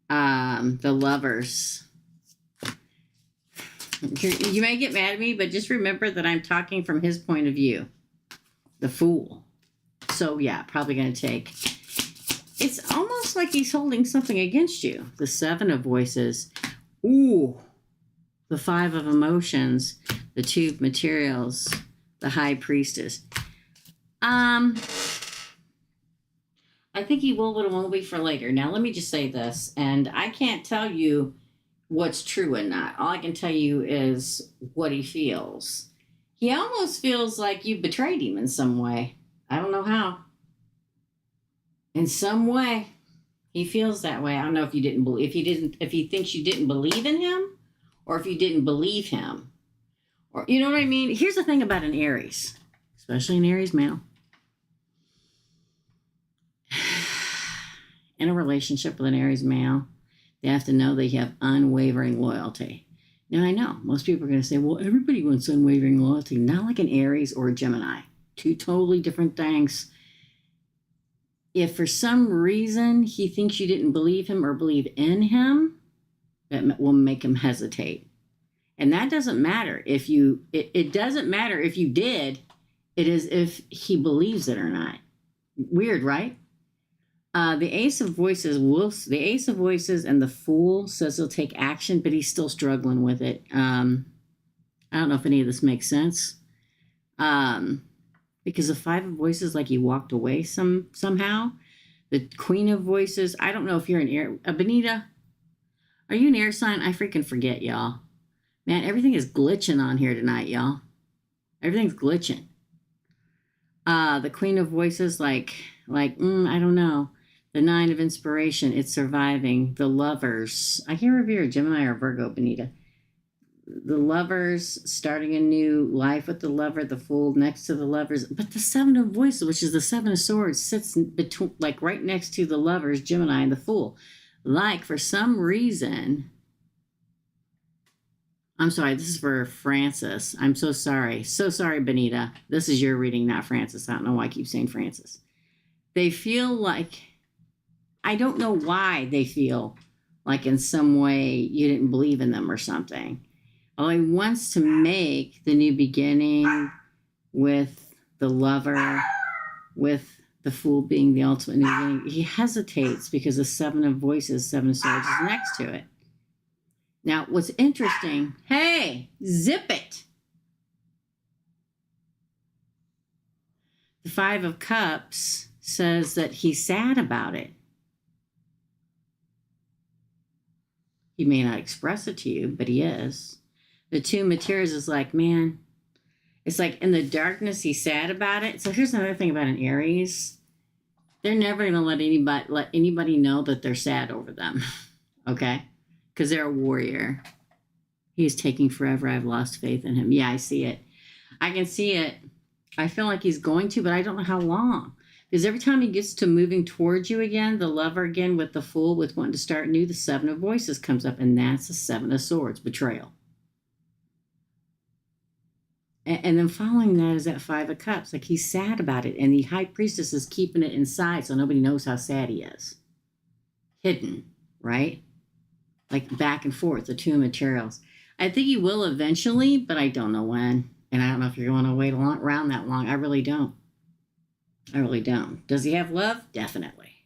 The Lovers. You may get mad at me, but just remember that I'm talking from his point of view. The Fool. So, yeah, probably going to take. It's almost like he's holding something against you. The 7 of Voices. Ooh. The 5 of Emotions. The 2 of Materials. The High Priestess. I think he will, but it won't be for later. Now, let me just say this, and I can't tell you what's true and not. All I can tell you is what he feels. He almost feels like you betrayed him in some way. I don't know how. In some way, he feels that way. I don't know if you didn't believe, if he thinks you didn't believe in him, or if you didn't believe him, or you know what I mean. Here's the thing about an Aries, especially an Aries male. In a relationship with an Aries male, they have to know they have unwavering loyalty. Now, I know most people are going to say, well, everybody wants unwavering loyalty. Not like an Aries or a Gemini. 2 totally different things. If for some reason he thinks you didn't believe him or believe in him, that will make him hesitate. And that doesn't matter if you, it doesn't matter if you did. It is if he believes it or not. Weird, right? The Ace of Voices and the Fool says he'll take action, but he's still struggling with it. I don't know if any of this makes sense. Because the 5 of Voices, like he walked away somehow. The Queen of Voices, I don't know if you're an air. Benita, are you an air sign? I freaking forget, y'all. Man, everything is glitching on here tonight, y'all. Everything's glitching. The Queen of Voices, I don't know. The 9 of Inspiration, it's surviving. The Lovers. I can't remember if you're a Gemini or Virgo, Benita. The Lovers, starting a new life with the Lover, the Fool next to the Lovers. But the 7 of Voices, which is the 7 of Swords, sits between, right next to the Lovers, Gemini, and the Fool. For some reason. I'm sorry, this is for Francis. I'm so sorry. So sorry, Benita. This is your reading, not Francis. I don't know why I keep saying Francis. They feel like, I don't know why they feel like in some way you didn't believe in them or something. Oh, he wants to make the new beginning with the Lover, with the Fool being the ultimate new beginning. He hesitates because the 7 of Voices, 7 of Swords is next to it. Now, what's interesting, hey, zip it. The 5 of Cups says that he's sad about it. He may not express it to you, but he is. The 2 Materials is like, man, it's like in the darkness, he's sad about it. So here's another thing about an Aries. They're never going to let anybody know that they're sad over them, okay? Because they're a warrior. He's taking forever. I've lost faith in him. Yeah, I see it. I can see it. I feel like he's going to, but I don't know how long. Because every time he gets to moving towards you again, the Lover again with the Fool, with wanting to start new, the 7 of Voices comes up, and that's the 7 of Swords, betrayal. And then following that is that 5 of Cups. Like he's sad about it, and the High Priestess is keeping it inside so nobody knows how sad he is. Hidden, right? Like back and forth, the 2 Materials. I think he will eventually, but I don't know when. And I don't know if you're going to wait around that long. I really don't. I really don't. Does he have love? Definitely.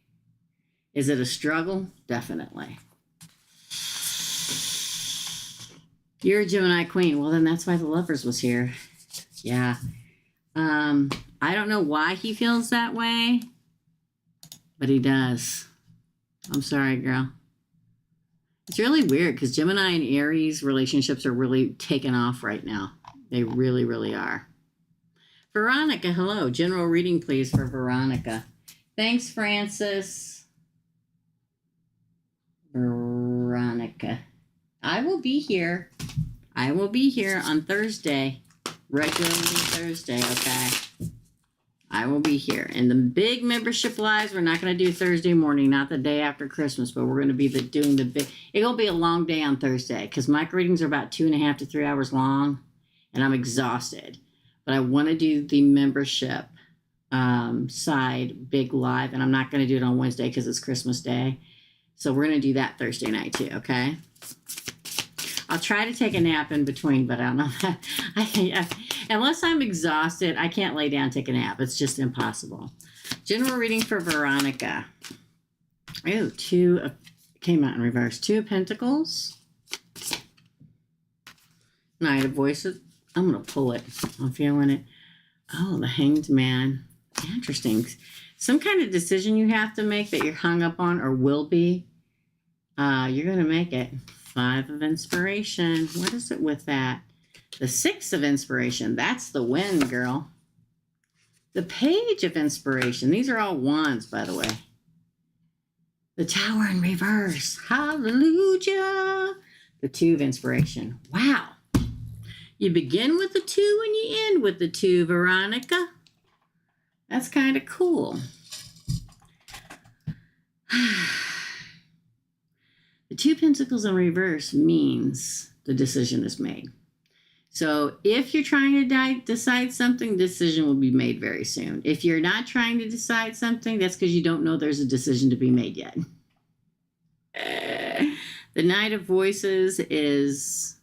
Is it a struggle? Definitely. You're a Gemini Queen. Well, then that's why the Lovers was here. Yeah. I don't know why he feels that way, but he does. I'm sorry, girl. It's really weird because Gemini and Aries relationships are really taking off right now. They really, really are. Veronica, hello. General reading, please, for Veronica. Thanks, Francis. Veronica. I will be here. I will be here on Thursday. Regularly Thursday, okay? I will be here. And the big membership lives, we're not going to do Thursday morning, not the day after Christmas, but we're going to be doing the big. It'll be a long day on Thursday because my readings are about 2.5 to 3 hours long, and I'm exhausted. But I want to do the membership side big live, and I'm not going to do it on Wednesday because it's Christmas Day. So we're going to do that Thursday night too, okay? I'll try to take a nap in between, but I don't know. Unless I'm exhausted, I can't lay down and take a nap. It's just impossible. General reading for Veronica. Oh, came out in reverse. 2 of Pentacles. Knight of Voices. I'm going to pull it. I'm feeling it. Oh, the Hanged Man. Interesting. Some kind of decision you have to make that you're hung up on or will be. You're going to make it. 5 of Inspiration. What is it with that? The 6 of Inspiration. That's the win, girl. The Page of Inspiration. These are all wands, by the way. The Tower in reverse. Hallelujah. The 2 of Inspiration. Wow. You begin with the 2 and you end with the 2, Veronica. That's kind of cool. The 2 Pentacles in reverse means the decision is made. So if you're trying to decide something, decision will be made very soon. If you're not trying to decide something, that's because you don't know there's a decision to be made yet. The Knight of Voices is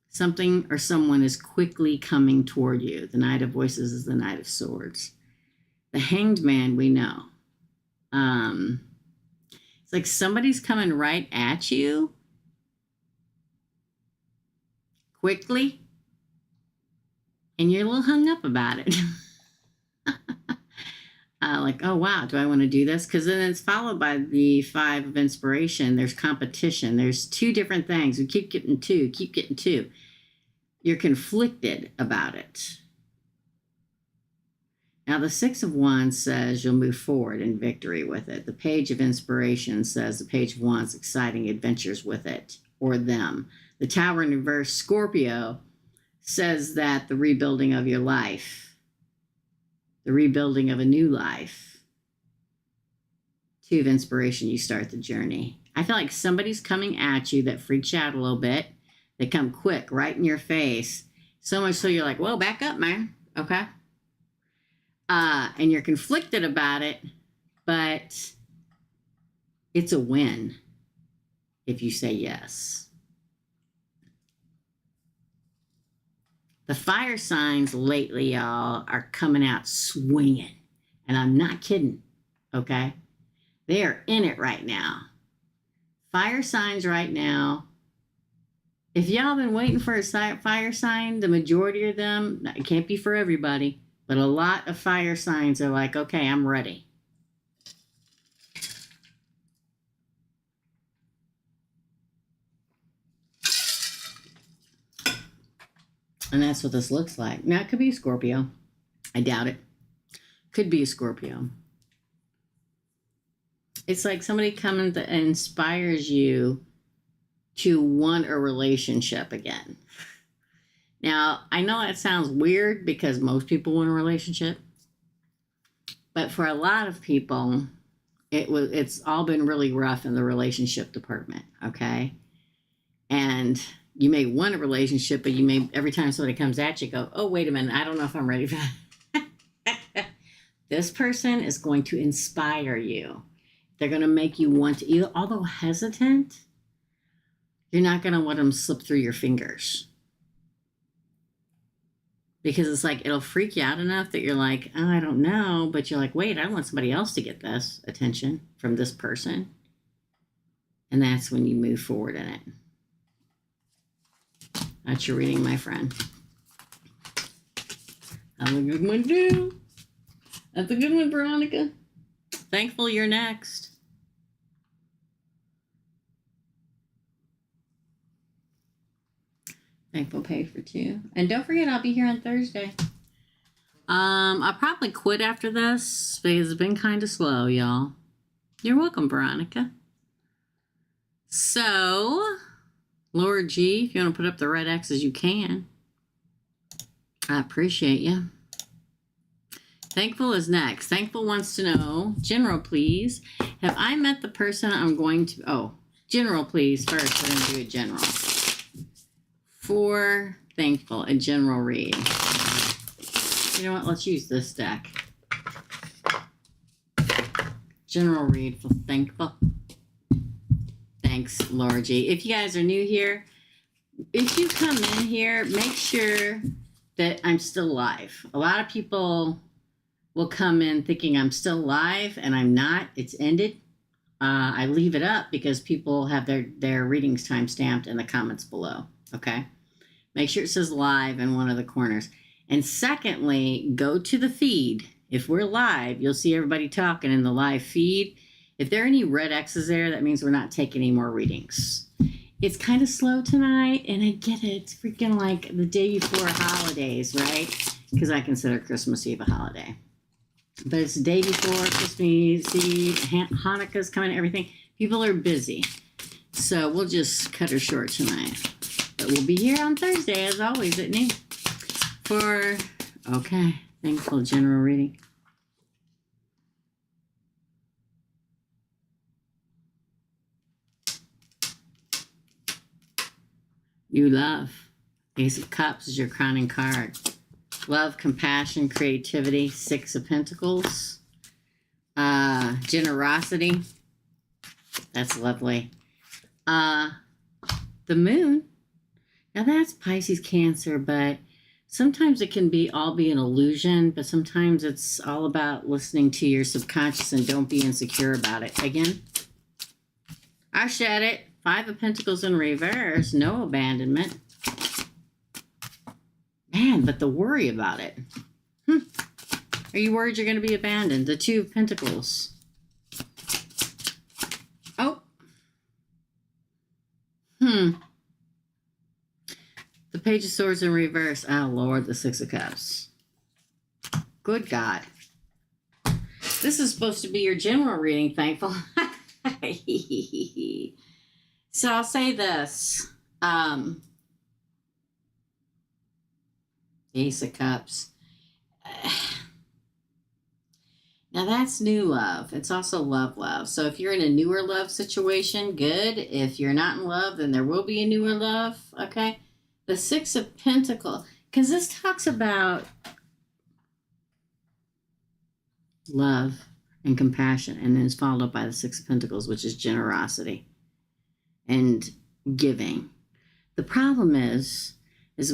something or someone is quickly coming toward you. The Knight of Voices is the Knight of Swords. The Hanged Man, we know. It's like somebody's coming right at you quickly, and you're a little hung up about it. Like, oh, wow, do I want to do this? Because then it's followed by the 5 of Inspiration. There's competition. There's 2 different things. We keep getting 2, keep getting 2. You're conflicted about it. Now, the 6 of Wands says you'll move forward in victory with it. The Page of Inspiration says the Page of Wands, exciting adventures with it or them. The Tower in reverse, Scorpio, says that the rebuilding of your life, the rebuilding of a new life. 2 of Inspiration, you start the journey. I feel like somebody's coming at you that freaks you out a little bit. They come quick, right in your face. So much so you're like, whoa, back up, man. Okay. And you're conflicted about it, but it's a win if you say yes. The fire signs lately, y'all, are coming out swinging. And I'm not kidding, okay? They are in it right now. Fire signs right now. If y'all been waiting for a fire sign, the majority of them, it can't be for everybody, but a lot of fire signs are like, okay, I'm ready. And that's what this looks like. Now, it could be a Scorpio. I doubt it. Could be a Scorpio. It's like somebody coming that inspires you to want a relationship again. Now, I know that sounds weird because most people want a relationship. But for a lot of people, it's all been really rough in the relationship department, okay? And you may want a relationship, but you may, every time somebody comes at you, go, oh, wait a minute, I don't know if I'm ready for that. This person is going to inspire you. They're going to make you want to, although hesitant, you're not going to let them slip through your fingers. Because it's like, it'll freak you out enough that you're like, oh, I don't know. But you're like, wait, I want somebody else to get this attention from this person. And that's when you move forward in it. That's your reading, my friend. Have a good one, too. That's a good one, Veronica. Thankful you're next. Thankful paid for 2. And don't forget, I'll be here on Thursday. I'll probably quit after this because it's been kind of slow, y'all. You're welcome, Veronica. So, Lord G, if you want to put up the red X's, you can. I appreciate you. Thankful is next. Thankful wants to know, General, please. Have I met the person I'm going to... Oh, General, please. First, we're going to do a general. For Thankful, a general read. You know what? Let's use this deck. General read for Thankful. Thanks, Laura G. If you guys are new here, if you come in here, make sure that I'm still live. A lot of people will come in thinking I'm still live, and I'm not. It's ended. I leave it up because people have their readings time stamped in the comments below. Okay? Make sure it says live in one of the corners. And secondly, go to the feed. If we're live, you'll see everybody talking in the live feed. If there are any red X's there, that means we're not taking any more readings. It's kind of slow tonight, and I get it. It's freaking like the day before holidays, right? Because I consider Christmas Eve a holiday. But it's the day before Christmas Eve, Hanukkah's coming, everything. People are busy. So we'll just cut her short tonight. But we'll be here on Thursday, as always, at noon. For, okay, Thankful general reading. New love. Ace of Cups is your crowning card. Love, compassion, creativity. Six of Pentacles. Generosity. That's lovely. The Moon. Now that's Pisces, Cancer, but sometimes it can all be an illusion, but sometimes it's all about listening to your subconscious and don't be insecure about it. Again, I shed it. Five of Pentacles in reverse. No abandonment. Man, but the worry about it. Are you worried you're going to be abandoned? The Two of Pentacles. Oh. The Page of Swords in reverse. Oh, Lord, the Six of Cups. Good God. This is supposed to be your general reading, Thankful. So I'll say this. Ace of Cups. Now that's new love. It's also love. So if you're in a newer love situation, good. If you're not in love, then there will be a newer love. Okay. The Six of Pentacles. Because this talks about love and compassion. And then it's followed up by the Six of Pentacles, which is generosity and giving. The problem is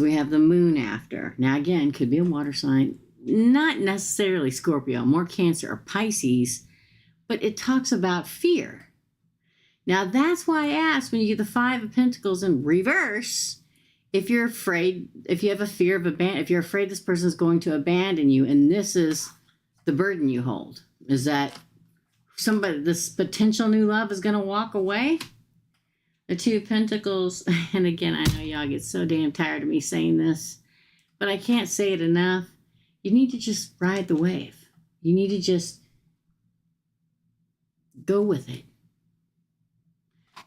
we have the Moon after. Now, again, could be a water sign. Not necessarily Scorpio, more Cancer or Pisces, but it talks about fear. Now, that's why I asked when you get the Five of Pentacles in reverse, if you're afraid, if you have a fear of if you're afraid this person is going to abandon you, and this is the burden you hold, is that this potential new love is going to walk away? The Two of Pentacles, and again, I know y'all get so damn tired of me saying this, but I can't say it enough. You need to just ride the wave. You need to just go with it.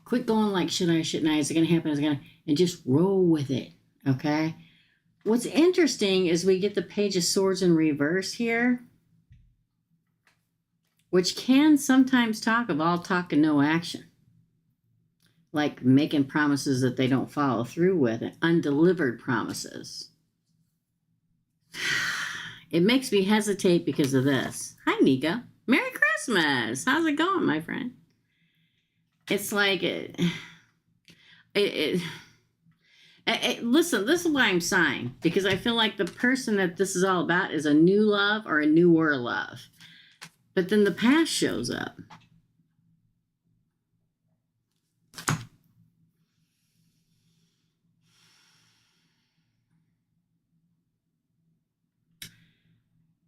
Quit going like, should I, shouldn't I? Is it going to happen? Is it going to? And just roll with it, okay? What's interesting is we get the Page of Swords in reverse here, which can sometimes talk of all talk and no action. Like making promises that they don't follow through with, undelivered promises. It makes me hesitate because of this. Hi, Nika. Merry Christmas. How's it going, my friend? It's like listen, this is why I'm sighing, because I feel like the person that this is all about is a new love or a newer love. But then the past shows up.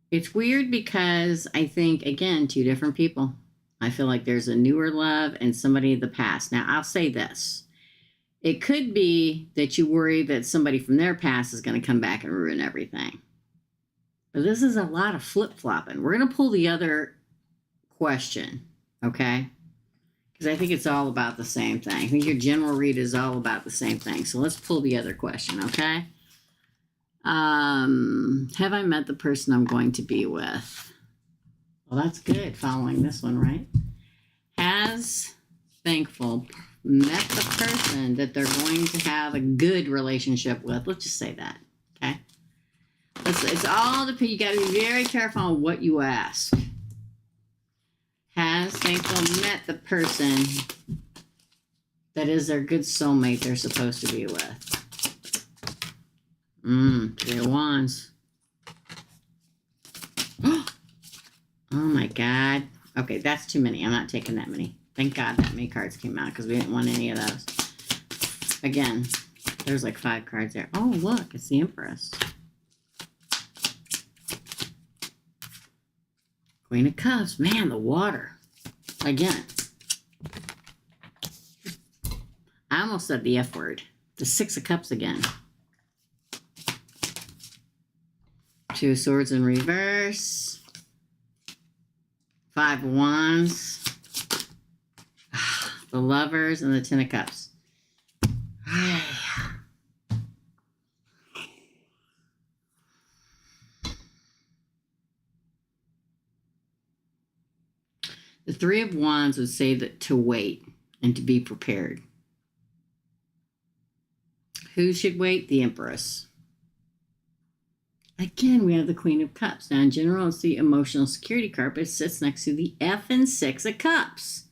It's weird because I think, again, two different people. I feel like there's a newer love and somebody of the past. Now, I'll say this. It could be that you worry that somebody from their past is going to come back and ruin everything. But this is a lot of flip-flopping. We're going to pull the other question, okay? because I think it's all about the same thing. I think your general read is all about the same thing. So let's pull the other question, okay? Have I met the person I'm going to be with? Well, that's good following this one, right? Has thankful met the person that they're going to have a good relationship with? Let's just say that, okay? It's all the, you got to be very careful on what you ask. Has thankful met the person that is their good soulmate they're supposed to be with? Three of Wands. Oh my God. Okay, that's too many. I'm not taking that many. Thank God that many cards came out because we didn't want any of those. Again, there's like 5 cards there. Oh, look, it's the Empress. Queen of Cups. Man, the water. Again. I almost said the F word. The 6 of Cups again. 2 of Swords in reverse. 5 of Wands. The Lovers and the 10 of Cups. The 3 of Wands would say that to wait and to be prepared. Who should wait? The Empress. Again, we have the Queen of Cups. Now, in general, it's the emotional security card, but it sits next to the F and 6 of Cups.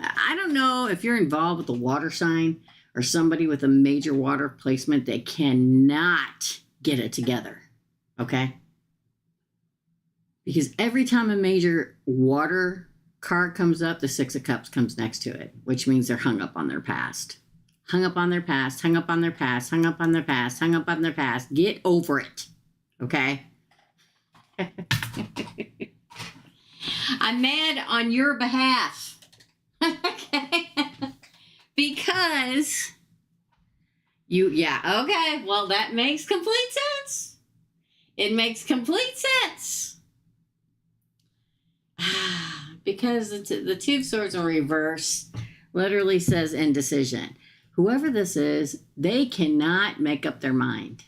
I don't know if you're involved with a water sign or somebody with a major water placement that cannot get it together, okay? Because every time a major water card comes up, the 6 of Cups comes next to it, which means they're hung up on their past. Hung up on their past, hung up on their past, hung up on their past, hung up on their past. Get over it, okay? I'm mad on your behalf, okay? Because yeah, okay, well, that makes complete sense. It makes complete sense. Because the 2 of Swords in reverse literally says indecision. Whoever this is, they cannot make up their mind.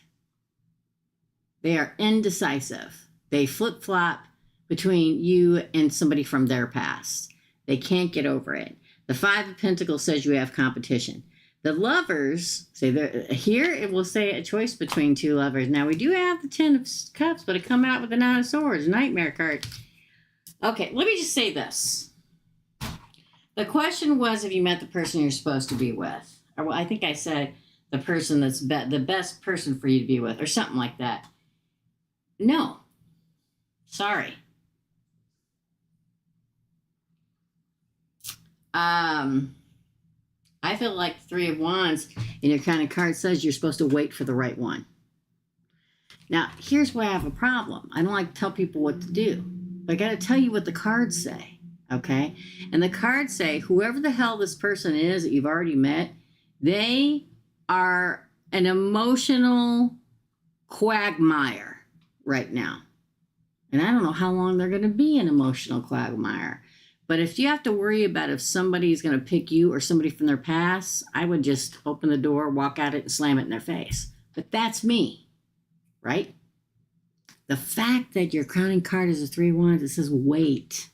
They are indecisive. They flip-flop between you and somebody from their past. They can't get over it. The 5 of Pentacles says you have competition. The Lovers, say here it will say a choice between 2 lovers. Now, we do have the 10 of Cups, but it come out with the 9 of Swords, Nightmare card. Okay, let me just say this. The question was, have you met the person you're supposed to be with? Or, well, I think I said the person that's the best person for you to be with, or something like that. No. Sorry. I feel like 3 of Wands in your kind of card says you're supposed to wait for the right one. Now, here's where I have a problem. I don't like to tell people what to do. But I got to tell you what the cards say, okay? And the cards say whoever the hell this person is that you've already met, they are an emotional quagmire right now. And I don't know how long they're going to be an emotional quagmire. But if you have to worry about if somebody's going to pick you or somebody from their past, I would just open the door, walk out it, and slam it in their face. But that's me, right? The fact that your crowning card is a 3 of Wands, it says wait.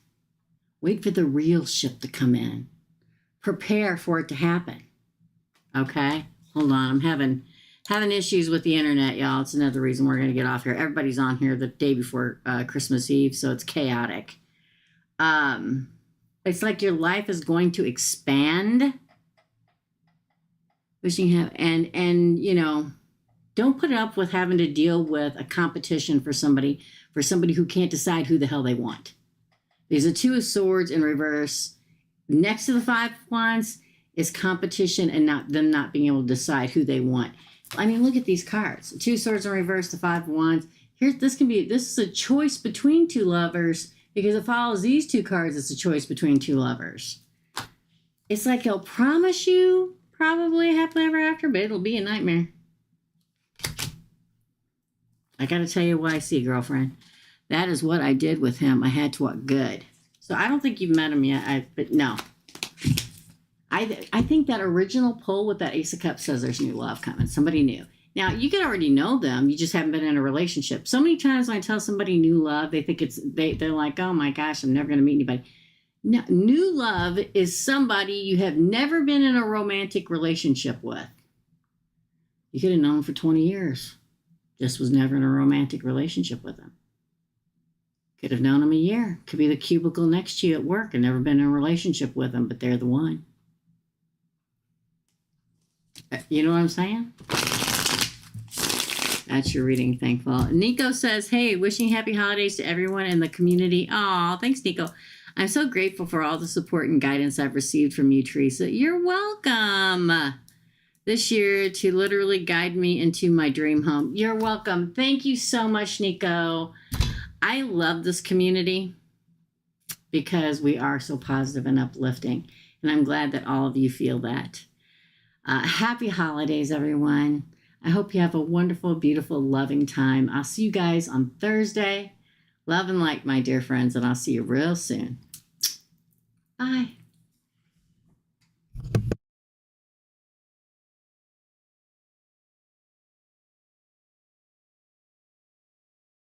Wait for the real ship to come in. Prepare for it to happen. Okay? Hold on. I'm having issues with the internet, y'all. It's another reason we're going to get off here. Everybody's on here the day before Christmas Eve, so it's chaotic. It's like your life is going to expand. Wishing you have, and you know, don't put up with having to deal with a competition for somebody who can't decide who the hell they want. There's a 2 of Swords in reverse. Next to the 5 of Wands is competition and them not being able to decide who they want. I mean, look at these cards. 2 of Swords in reverse, the 5 of Wands. This is a choice between 2 lovers because it follows these 2 cards. It's a choice between 2 lovers. It's like he'll promise you probably happily ever after, but it'll be a nightmare. I got to tell you what I see, girlfriend. That is what I did with him. I had to walk good. So I don't think you've met him yet. But no. I think that original pull with that Ace of Cups says there's new love coming. Somebody new. Now, you can already know them. You just haven't been in a relationship. So many times when I tell somebody new love, they think they're like, oh my gosh, I'm never going to meet anybody. No, new love is somebody you have never been in a romantic relationship with. You could have known them for 20 years. Just was never in a romantic relationship with them. Could have known them a year. Could be the cubicle next to you at work and never been in a relationship with them, but they're the one. You know what I'm saying? That's your reading, thankful. Nico says, hey, wishing happy holidays to everyone in the community. Aw, thanks, Nico. I'm so grateful for all the support and guidance I've received from you, Teresa. You're welcome. This year to literally guide me into my dream home. You're welcome. Thank you so much, Nico. I love this community because we are so positive and uplifting. And I'm glad that all of you feel that. Happy holidays, everyone. I hope you have a wonderful, beautiful, loving time. I'll see you guys on Thursday. Love and light, my dear friends, and I'll see you real soon. Bye.